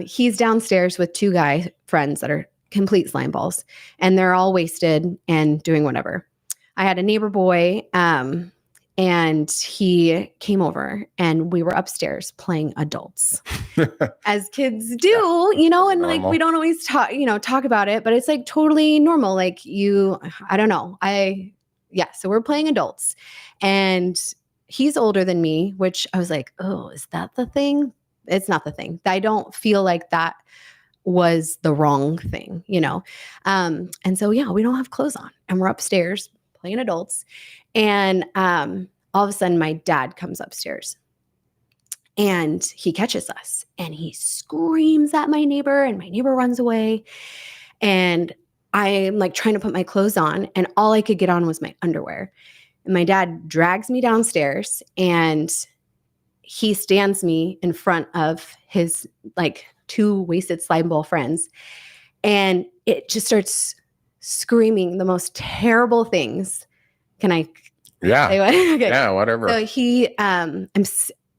He's downstairs with 2 guy friends that are complete slime balls and they're all wasted and doing whatever. I had a neighbor boy, and he came over and we were upstairs playing adults as kids do, and normal. we don't always talk about it, but it's totally normal. I don't know. So we're playing adults and he's older than me, which I was like, oh, is that the thing? It's not the thing. I don't feel like that was the wrong thing, And so, we don't have clothes on and we're upstairs playing adults. And all of a sudden my dad comes upstairs and he catches us and he screams at my neighbor and my neighbor runs away. And I'm trying to put my clothes on and all I could get on was my underwear. And my dad drags me downstairs and he stands me in front of his 2 wasted slime ball friends. And it just starts screaming the most terrible things. Can I? Yeah. Okay. Yeah, whatever. So I'm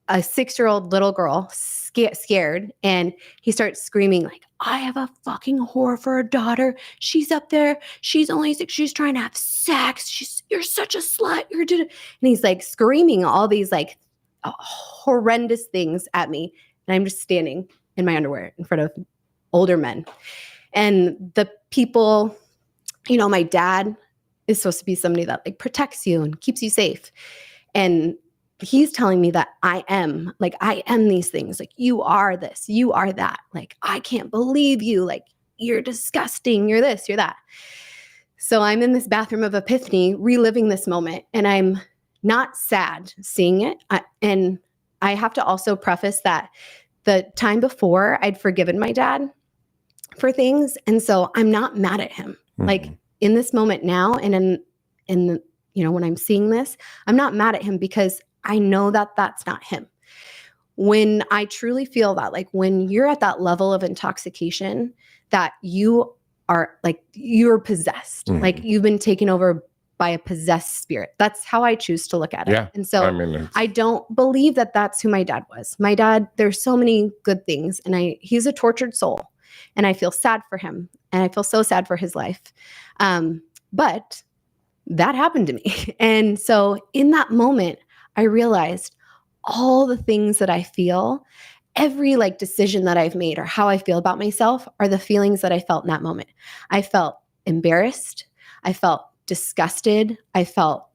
a 6-year-old little girl scared. And he starts screaming I have a fucking whore for a daughter. She's up there. She's only 6. She's trying to have sex. You're such a slut. And he's screaming all these horrendous things at me. And I'm just standing in my underwear in front of older men. And the people, my dad is supposed to be somebody that protects you and keeps you safe. And he's telling me that I am these things. You are this, you are that. I can't believe you. You're disgusting. You're this, you're that. So I'm in this bathroom of epiphany, reliving this moment. And I'm not sad seeing it. And I have to also preface that the time before I'd forgiven my dad for things. And so I'm not mad at him. Mm-hmm. In this moment now, and in when I'm seeing this, I'm not mad at him because I know that that's not him. When I truly feel that, when you're at that level of intoxication, that you are you're possessed, mm-hmm. You've been taken over by a possessed spirit. That's how I choose to look at it. Yeah. And so I don't believe that that's who my dad was. My dad, there's so many good things, and he's a tortured soul, and I feel sad for him, and I feel so sad for his life. But that happened to me. And so in that moment, I realized all the things that I feel, every decision that I've made or how I feel about myself are the feelings that I felt in that moment. I felt embarrassed. I felt disgusted. I felt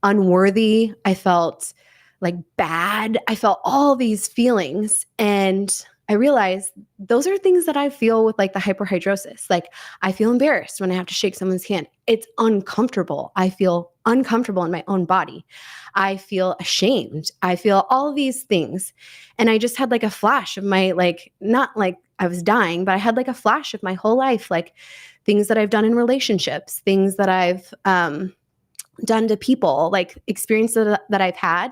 unworthy. I felt like bad. I felt all these feelings, and I realized those are things that I feel with like the hyperhidrosis. Like I feel embarrassed when I have to shake someone's hand. It's uncomfortable. I feel uncomfortable in my own body. I feel ashamed. I feel all these things. And I just had like a flash of my, like, not like I was dying, but I had like a flash of my whole life, like things that I've done in relationships, things that I've done to people, like experiences that I've had.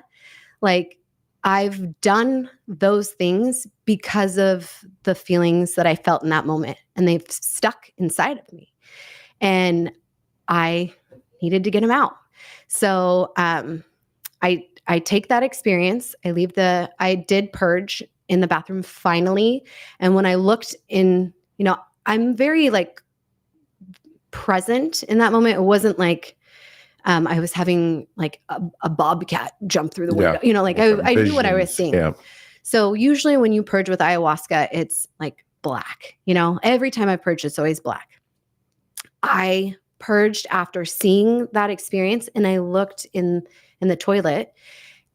Like I've done those things because of the feelings that I felt in that moment, and they've stuck inside of me, and I needed to get them out. So I take that experience. I did purge in the bathroom finally. And when I looked in, I'm very like present in that moment. It wasn't like, I was having like a bobcat jump through the window, like I knew what I was seeing. Yeah. So usually when you purge with ayahuasca, it's like black, every time I purge, it's always black. I purged after seeing that experience, and I looked in the toilet,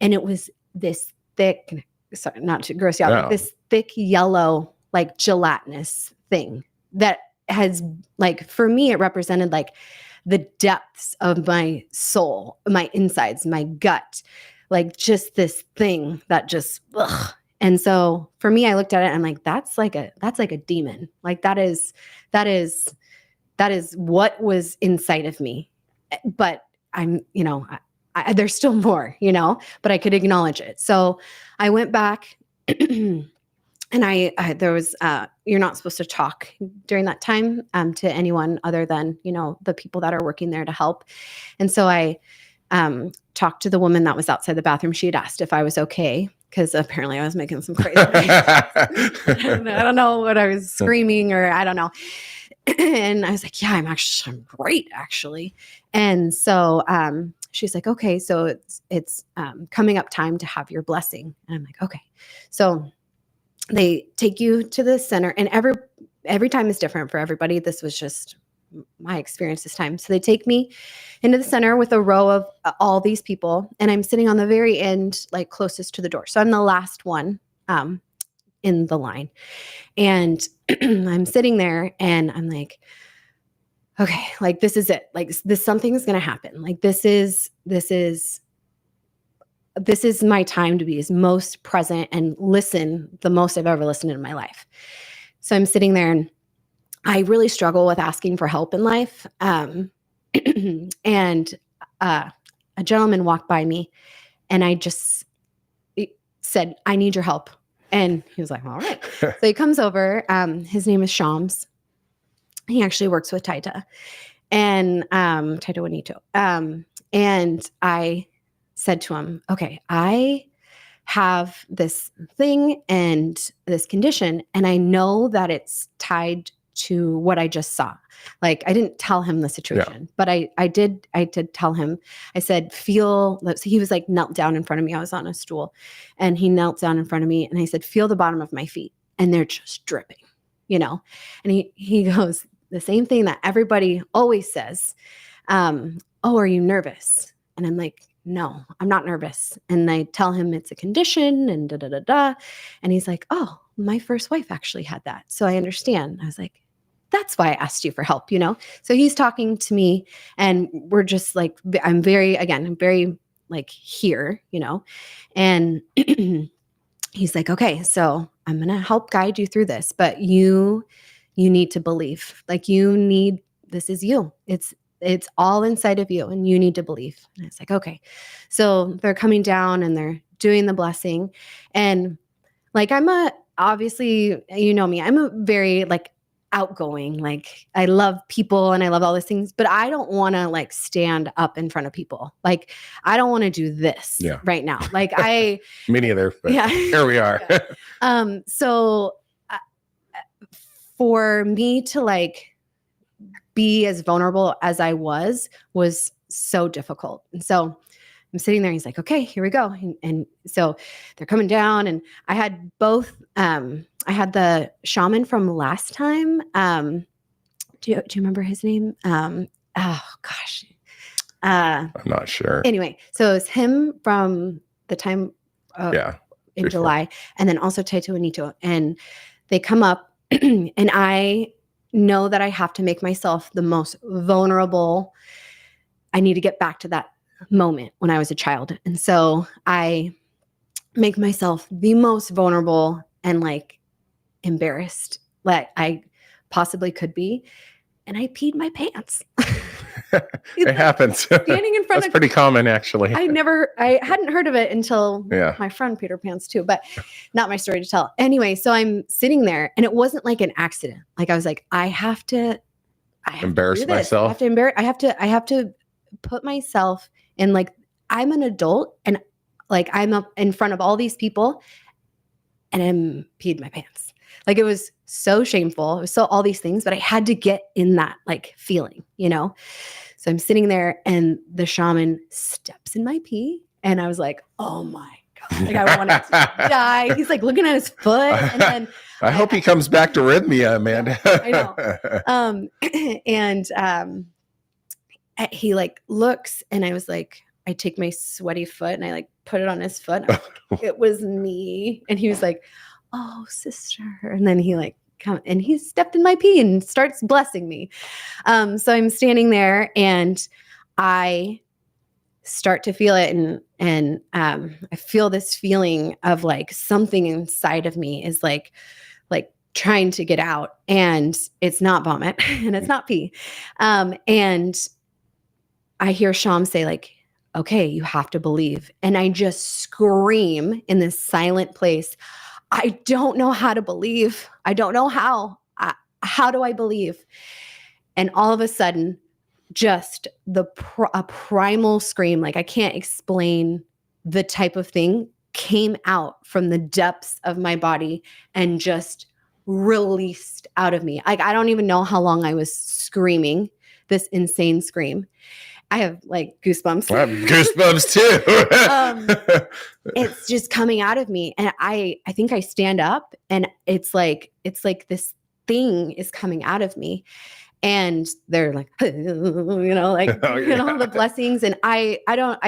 and it was this thick, sorry, not to gross you out, but this thick yellow, like gelatinous thing that has, like, for me, it represented like the depths of my soul, my insides, my gut, like just this thing that just, ugh. And so for me, I looked at it and I'm like, that's like a demon. Like that is what was inside of me. But I'm, there's still more, but I could acknowledge it. So I went back and there was, you're not supposed to talk during that time to anyone other than, the people that are working there to help. And so I talked to the woman that was outside the bathroom. She had asked if I was okay, because apparently I was making some crazy I don't know what I was screaming, or I don't know. And I was like, yeah, I'm great, actually. And so she's like, okay, so it's coming up time to have your blessing. And I'm like, okay. So they take you to the center, and every time is different for everybody. This was just my experience this time. So they take me into the center with a row of all these people, and I'm sitting on the very end, like closest to the door. So I'm the last one in the line, and I'm sitting there, and I'm like, okay, like this is it. Like this, something's going to happen. Like this is my time to be as most present and listen the most I've ever listened in my life. So I'm sitting there, and I really struggle with asking for help in life. And a gentleman walked by me, and I just said, I need your help. And he was like, all right. So he comes over. His name is Shams. He actually works with Taita and Taita Juanito. And I said to him, okay, I have this thing and this condition, and I know that it's tied to what I just saw. Like I didn't tell him the situation, but I did tell him. I said, feel. So he was like knelt down in front of me. I was on a stool, and he knelt down in front of me, and I said, feel the bottom of my feet, and they're just dripping, And he goes, the same thing that everybody always says. Oh, are you nervous? And I'm like, no, I'm not nervous. And I tell him it's a condition and da da da da. And he's like, oh, my first wife actually had that, so I understand. I was like, that's why I asked you for help, So he's talking to me, and we're just like, I'm very like here, and he's like, okay, so I'm going to help guide you through this, but you need to believe, like this is you. It's all inside of you, and you need to believe. And it's like, okay. So they're coming down and they're doing the blessing. And like, obviously, me, I'm a very like outgoing, like I love people and I love all these things, but I don't want to like stand up in front of people. Like I don't want to do this right now. Like me neither, but here we are. So for me to like be as vulnerable as I was so difficult. And so I'm sitting there, and he's like, okay, here we go. And so they're coming down, and I had both, I had the shaman from last time. Do you remember his name? Oh gosh. I'm not sure. Anyway, so it's him from the time Yeah. in before. July, and then also Taito and Nito. And they come up and I know that I have to make myself the most vulnerable. I need to get back to that moment when I was a child. And so I make myself the most vulnerable and like embarrassed like I possibly could be. And I peed my pants. It happens. Standing in front That's of pretty common, actually. I hadn't heard of it until Yeah. my friend peed her pants too, but not my story to tell. Anyway, so I'm sitting there and it wasn't like an accident. Like I was like, I have to Embarrass do this. myself. I have to put myself in like, I'm an adult and like I'm up in front of all these people and I'm peed my pants. Like it was so shameful. It was so all these things, but I had to get in that like feeling, you know? So I'm sitting there and the shaman steps in my pee. And I was like, oh my God. Like I wanted to die. He's like looking at his foot. And then I hope he comes back to Rythmia, Amanda. I know. He like looks and I was like, I take my sweaty foot and I like put it on his foot. It was me. And he was like, oh, sister. And then he like come and he stepped in my pee and starts blessing me. So I'm standing there and I start to feel it. And I feel this feeling of like something inside of me is like trying to get out, and it's not vomit and it's not pee. And I hear Sham say like, okay, you have to believe. And I just scream in this silent place. I don't know how to believe. I don't know how. How do I believe? And all of a sudden, just a primal scream, like I can't explain the type of thing, came out from the depths of my body and just released out of me. Like I don't even know how long I was screaming this insane scream. I have like goosebumps. I have goosebumps too. It's just coming out of me. And I think I stand up and it's like this thing is coming out of me. And they're like, like, Oh, you know, yeah. the blessings. And I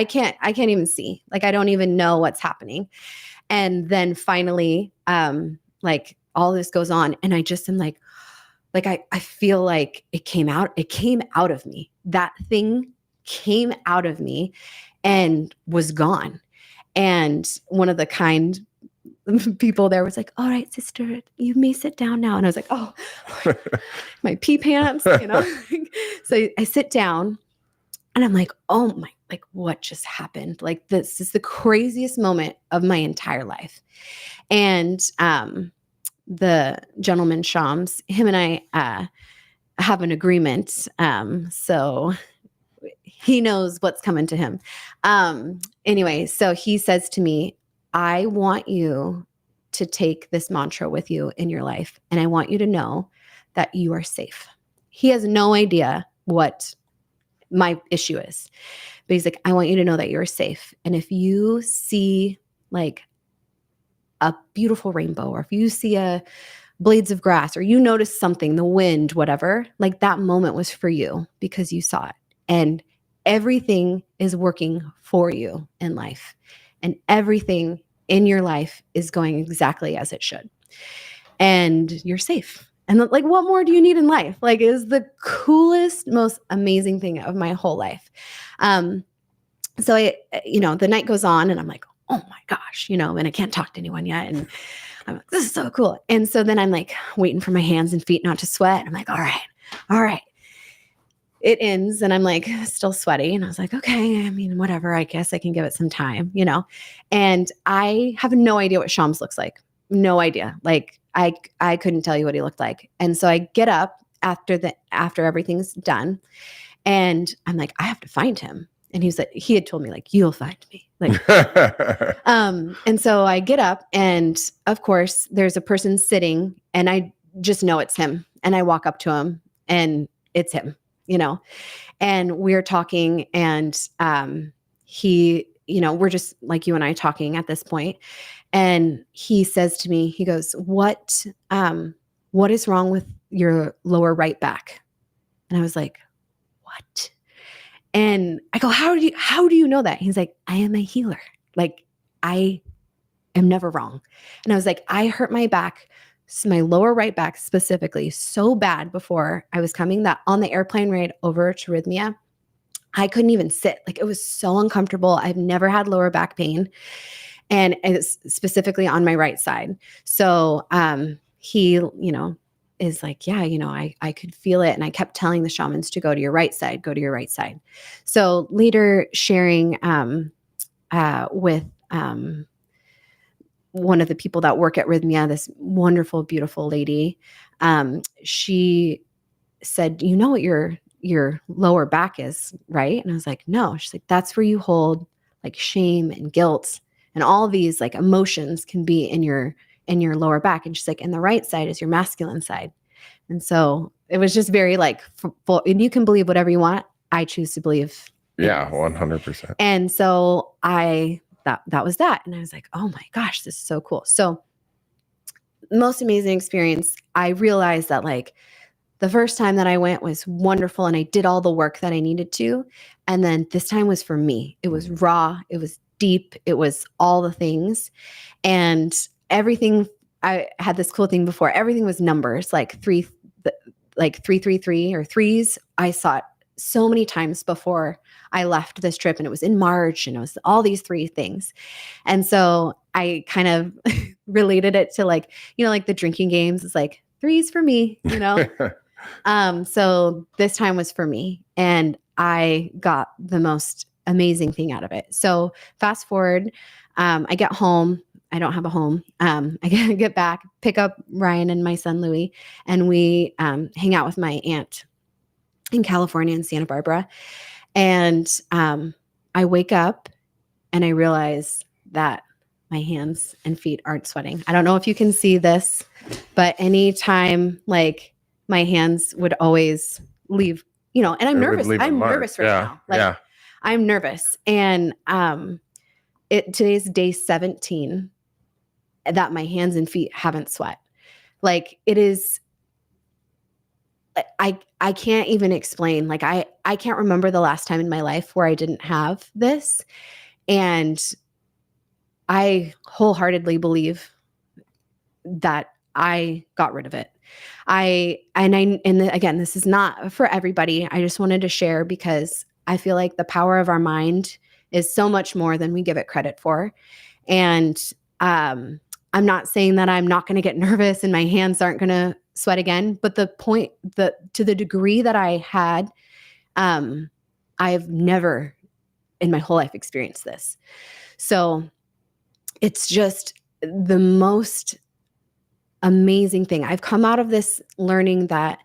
can't even see, like, I don't even know what's happening. And then finally, like all this goes on and I just am like I feel like it came out of me. That thing came out of me and was gone. And one of the kind people there was like, all right, sister, you may sit down now. And I was like, oh, my pee pants, you know? So I sit down and I'm like, oh my, like what just happened? Like this is the craziest moment of my entire life. And the gentleman Shams, him and I have an agreement. So he knows what's coming to him. Anyway, so he says to me, I want you to take this mantra with you in your life. And I want you to know that you are safe. He has no idea what my issue is, but he's like, I want you to know that you're safe. And if you see like a beautiful rainbow, or if you see blades of grass, or you notice something, the wind, whatever, like that moment was for you because you saw it. And everything is working for you in life. And everything in your life is going exactly as it should. And you're safe. And like, what more do you need in life? Like, it is the coolest, most amazing thing of my whole life. So the night goes on and I'm like, oh my gosh, and I can't talk to anyone yet. And I'm like, this is so cool. And so then I'm like waiting for my hands and feet not to sweat. I'm like, all right. It ends and I'm like still sweaty. And I was like, okay, I mean, whatever, I guess I can give it some time, and I have no idea what Shams looks like. No idea. Like I couldn't tell you what he looked like. And so I get up after everything's done and I'm like, I have to find him. And he had told me like, you'll find me. Like, and so I get up and of course there's a person sitting and I just know it's him. And I walk up to him and it's him, and we're talking and, he, we're just like you and I talking at this point. And he says to me, he goes, what is wrong with your lower right back? And I was like, what? And I go, how do you know that? He's like, I am a healer. Like, I am never wrong. And I was like, I hurt my back, my lower right back specifically, so bad before I was coming that on the airplane ride over to Rythmia, I couldn't even sit. Like, it was so uncomfortable. I've never had lower back pain, and it's specifically on my right side. So he, is like, yeah, I could feel it. And I kept telling the shamans to go to your right side, go to your right side. So later sharing with one of the people that work at Rythmia, this wonderful, beautiful lady, she said, you know what your lower back is, right? And I was like, no. She's like, that's where you hold like shame and guilt and all these like emotions can be in your lower back. And she's like, and the right side is your masculine side. And so it was just very like full, and you can believe whatever you want. I choose to believe. Yeah, 100%. And so that was that. And I was like, oh my gosh, this is so cool. So most amazing experience. I realized that like the first time that I went was wonderful and I did all the work that I needed to. And then this time was for me. It was raw. It was deep. It was all the things. And everything, I had this cool thing before. Everything was numbers, like 333 or threes. I saw it so many times before I left this trip, and it was in March, and it was all these 3 things. And so I kind of related it to like, like the drinking games. It's like 3s for me, So this time was for me, and I got the most amazing thing out of it. So fast forward, I get home. I don't have a home. I get back, pick up Ryan and my son Louie, and we hang out with my aunt in California, in Santa Barbara. And I wake up and I realize that my hands and feet aren't sweating. I don't know if you can see this, but anytime like my hands would always leave, and I'm nervous. I'm nervous right now. Like, I'm nervous. And today's day 17 that my hands and feet haven't sweat. Like, it is, I can't even explain. Like, I can't remember the last time in my life where I didn't have this. And I wholeheartedly believe that I got rid of it. Again, this is not for everybody. I just wanted to share because I feel like the power of our mind is so much more than we give it credit for. And I'm not saying that I'm not going to get nervous and my hands aren't going to sweat again. But to the degree that I had, I've never in my whole life experienced this. So it's just the most amazing thing. I've come out of this learning that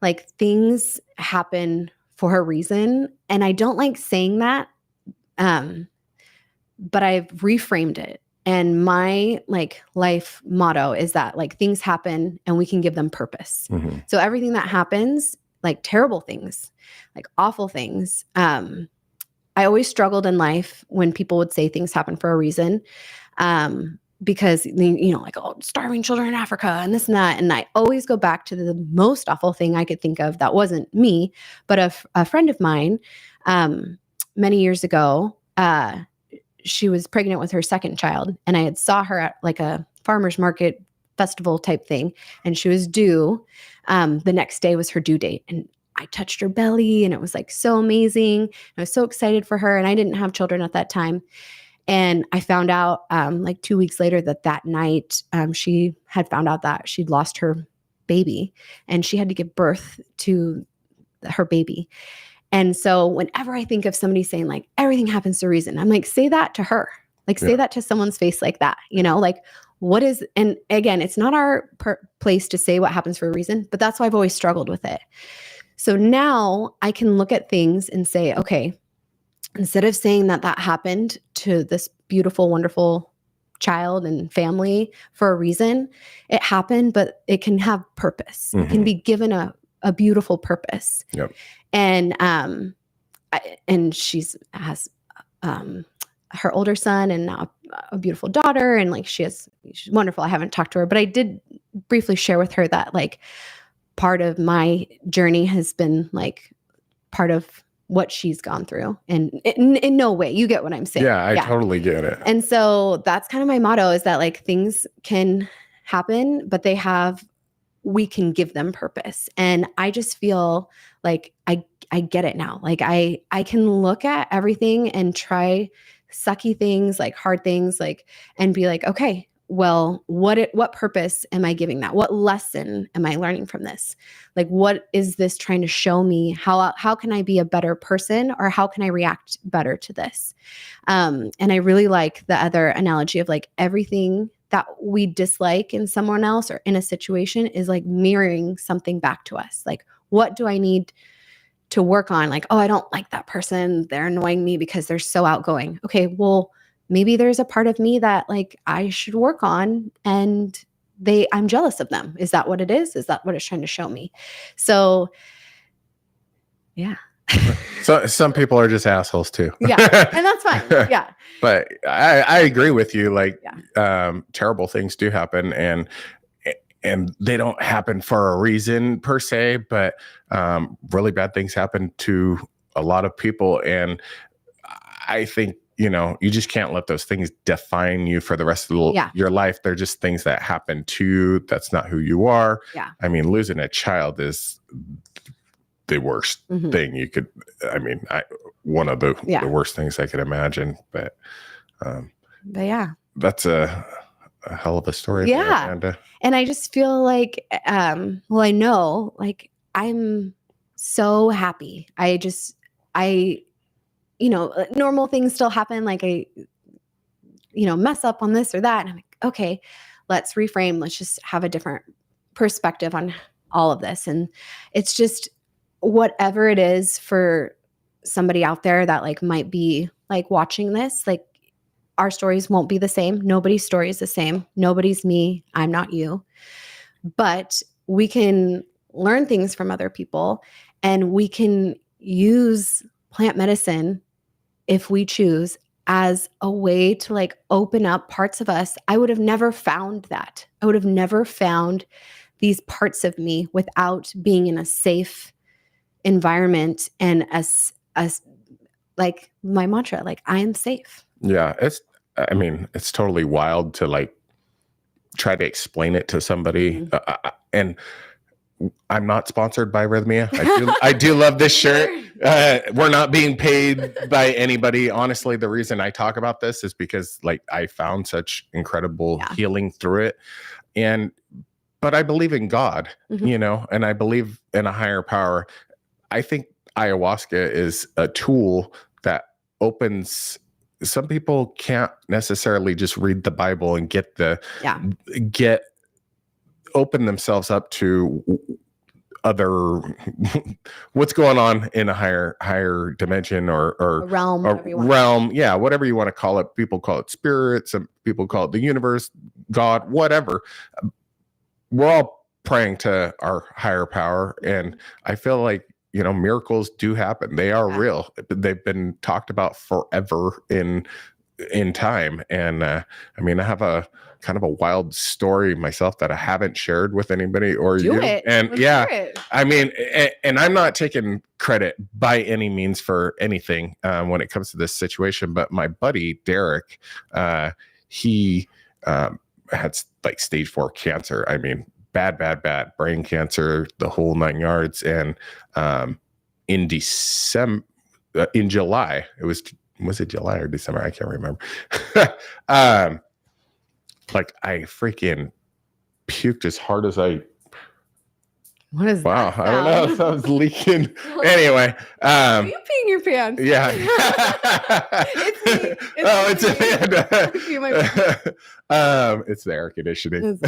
like things happen for a reason. And I don't like saying that. But I've reframed it. And my like life motto is that like things happen and we can give them purpose. Mm-hmm. So everything that happens, like terrible things, like awful things. I always struggled in life when people would say things happen for a reason. Because, like, oh, starving children in Africa and this and that. And I always go back to the most awful thing I could think of that wasn't me, but a friend of mine many years ago, she was pregnant with her second child. And I had saw her at like a farmer's market festival type thing. And she was due. The next day was her due date. And I touched her belly and it was like so amazing. I was so excited for her. And I didn't have children at that time. And I found out like 2 weeks later that night she had found out that she'd lost her baby and she had to give birth to her baby. And so whenever I think of somebody saying like everything happens for a reason, I'm like, say that to her, like say that to someone's face like that, like what is, and again, it's not our place to say what happens for a reason, but that's why I've always struggled with it. So now I can look at things and say, okay, instead of saying that happened to this beautiful, wonderful child and family for a reason, it happened, but it can have purpose. Mm-hmm. It can be given a beautiful purpose. Yep. And she's has her older son and now a beautiful daughter, and like she's wonderful. I haven't talked to her, but I did briefly share with her that like part of my journey has been like part of what she's gone through. And in no way, you get what I'm saying. Yeah, I totally get it. And so that's kind of my motto, is that like things can happen, but we can give them purpose. And I just feel like I get it now. Like I can look at everything and try sucky things, like hard things, like, and be like, okay, well, what purpose am I giving that? What lesson am I learning from this? Like, what is this trying to show me? How can I be a better person, or how can I react better to this? And I really like the other analogy of like everything that we dislike in someone else or in a situation is like mirroring something back to us. Like, what do I need to work on? Like, oh, I don't like that person. They're annoying me because they're so outgoing. Okay, well, maybe there's a part of me that like I should work on, and I'm jealous of them. Is that what it is? Is that what it's trying to show me? So yeah. So some people are just assholes too. Yeah. And that's fine. Yeah. But I agree with you. Like, terrible things do happen, and they don't happen for a reason per se, but really bad things happen to a lot of people. And I think, you just can't let those things define you for the rest of your life. They're just things that happen to you. That's not who you are. Yeah. I mean, losing a child is the worst thing you could, one of the worst things I could imagine. But yeah, that's a hell of a story. Yeah. There, Amanda. And I just feel like, I know, like, I'm so happy. Normal things still happen. Like I, mess up on this or that. And I'm like, okay, let's reframe. Let's just have a different perspective on all of this. And it's just whatever it is for somebody out there that like might be like watching this, like our stories won't be the same. Nobody's story is the same. Nobody's me. I'm not you. But we can learn things from other people, and we can use plant medicine, if we choose, as a way to like open up parts of us. I would have never found that. I would have never found these parts of me without being in a safe environment, and as like my mantra, like I am safe. Yeah. It's totally wild to like try to explain it to somebody. And I'm not sponsored by Rythmia. I do love this shirt. We're not being paid by anybody. Honestly, the reason I talk about this is because like I found such incredible healing through it. But I believe in God, and I believe in a higher power. I think ayahuasca is a tool that opens. Some people can't necessarily just read the Bible and open themselves up to other what's going on in a higher dimension or a realm, whatever you want to call it. People call it spirit, some people call it the universe, God, whatever. We're all praying to our higher power, and I feel like miracles do happen. They are real. They've been talked about forever in time. And I have a kind of a wild story myself that I haven't shared with anybody or you. And and I'm not taking credit by any means for anything when it comes to this situation. But my buddy Derek, he had like stage 4 cancer. Bad brain cancer, the whole 9 yards. And in July, was it July or December? I can't remember. Like I freaking puked as hard as I. What is wow, that? I don't know. So I was leaking. Anyway. Are you peeing your pants? Yeah. It's me. It's the air conditioning.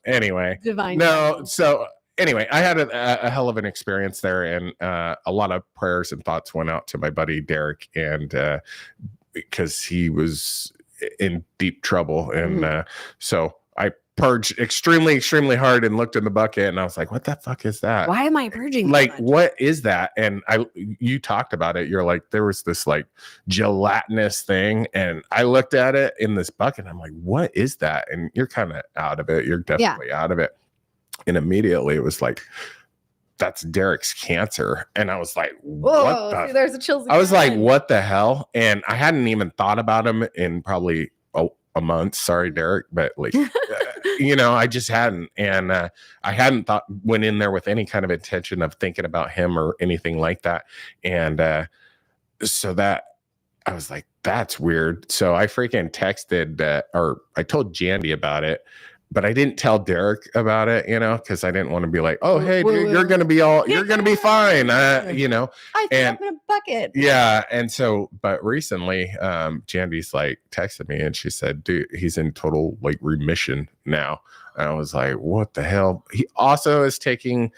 Anyway. Divine. No, so anyway, I had a hell of an experience there, and a lot of prayers and thoughts went out to my buddy Derek, and because he was in deep trouble. And so I purged extremely, extremely hard and looked in the bucket, and I was like, what the fuck is that? Why am I purging? Like, what is that? And you talked about it. You're like, there was this like gelatinous thing, and I looked at it in this bucket, and I'm like, what is that? And you're kind of out of it. You're definitely out of it. And immediately it was like that's Derek's cancer. And I was like, Whoa, see, there's a chills I was like, again. what the hell? And I hadn't even thought about him in probably a month. Sorry, Derek, but like, I just hadn't. And I hadn't went in there with any kind of intention of thinking about him or anything like that. And so that I was like, that's weird. So I freaking texted or I told Jandy about it. But I didn't tell Derek about it, because I didn't want to be like, oh, hey, dude, you're going to be fine, I threw up in a bucket. Yeah. And so, but recently, Jandy's like texted me and she said, dude, he's in total like remission now. And I was like, what the hell? He also is taking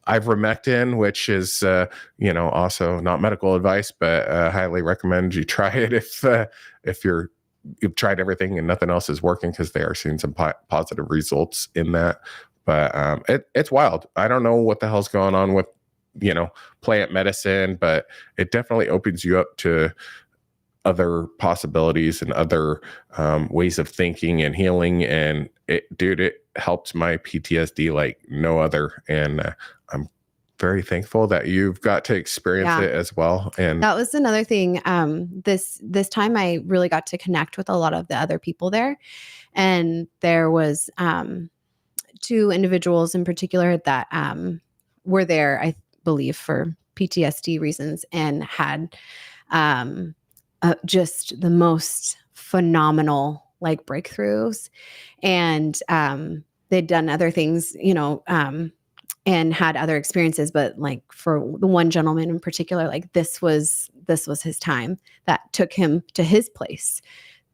ivermectin, which is, also not medical advice, but highly recommend you try it if you've tried everything and nothing else is working, because they are seeing some positive results in that. But it's wild. I don't know what the hell's going on with, plant medicine, but it definitely opens you up to other possibilities and other ways of thinking and healing. And it helped my PTSD like no other. And I'm very thankful that you've got to experience it as well. And that was another thing. This time I really got to connect with a lot of the other people there. And there was 2 individuals in particular that were there, I believe, for PTSD reasons, and had just the most phenomenal like breakthroughs. And they'd done other things, and had other experiences, but like for the one gentleman in particular, like this was his time that took him to his place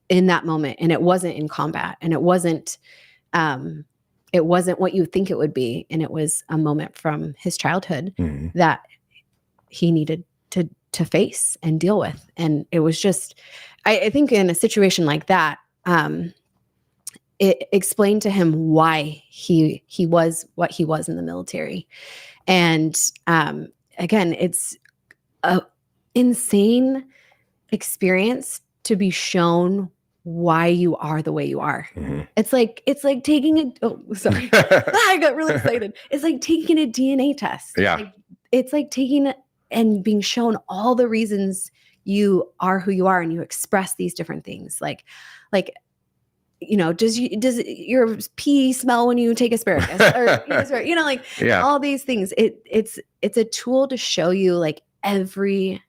in that moment. And it wasn't in combat, and it wasn't what you think it would be. And it was a moment from his childhood that he needed to face and deal with. And it was just, I think in a situation like that, it explained to him why he was what he was in the military. And again, it's an insane experience to be shown why you are the way you are. It's like taking I got really excited. It's like taking a DNA test. Yeah. It's like taking and being shown all the reasons you are who you are, and you express these different things. Like, does your pee smell when you take asparagus, or all these things? It's a tool to show you like every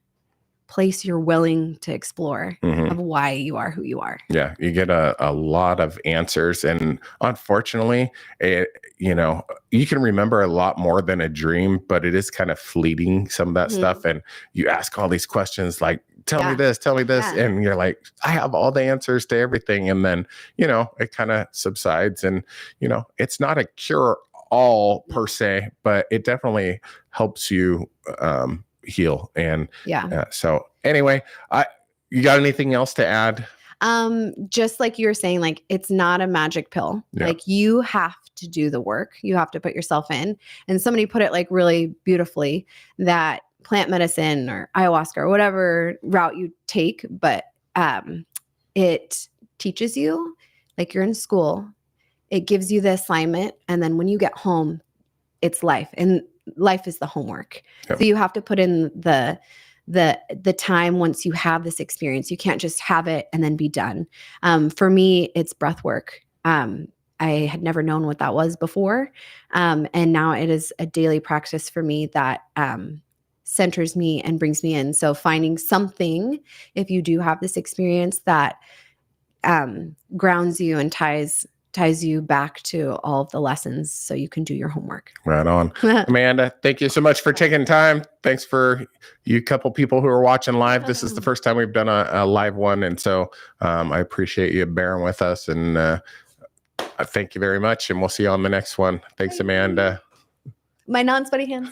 place you're willing to explore of why you are who you are. Yeah, you get a lot of answers, and unfortunately, you can remember a lot more than a dream, but it is kind of fleeting, some of that stuff. And you ask all these questions like, tell me this, and you're like, I have all the answers to everything. And then, it kind of subsides, and, it's not a cure all per se, but it definitely helps you heal. And so anyway, you got anything else to add? Just like you were saying, like, it's not a magic pill. Like, you have to do the work. You have to put yourself in. And somebody put it like really beautifully, that plant medicine or ayahuasca or whatever route you take, but it teaches you, like you're in school, it gives you the assignment, and then when you get home, it's life, and life is the homework. So you have to put in the time once you have this experience. You can't just have it and then be done. For me, it's breath work. I had never known what that was before. And now it is a daily practice for me that centers me and brings me in. So finding something, if you do have this experience, that grounds you and ties you back to all of the lessons so you can do your homework. Right on. Amanda, thank you so much for taking time. Thanks for you couple people who are watching live. This is the first time we've done a live one. And so I appreciate you bearing with us, and thank you very much. And we'll see you on the next one. Thanks, Amanda. My non-sweaty hands.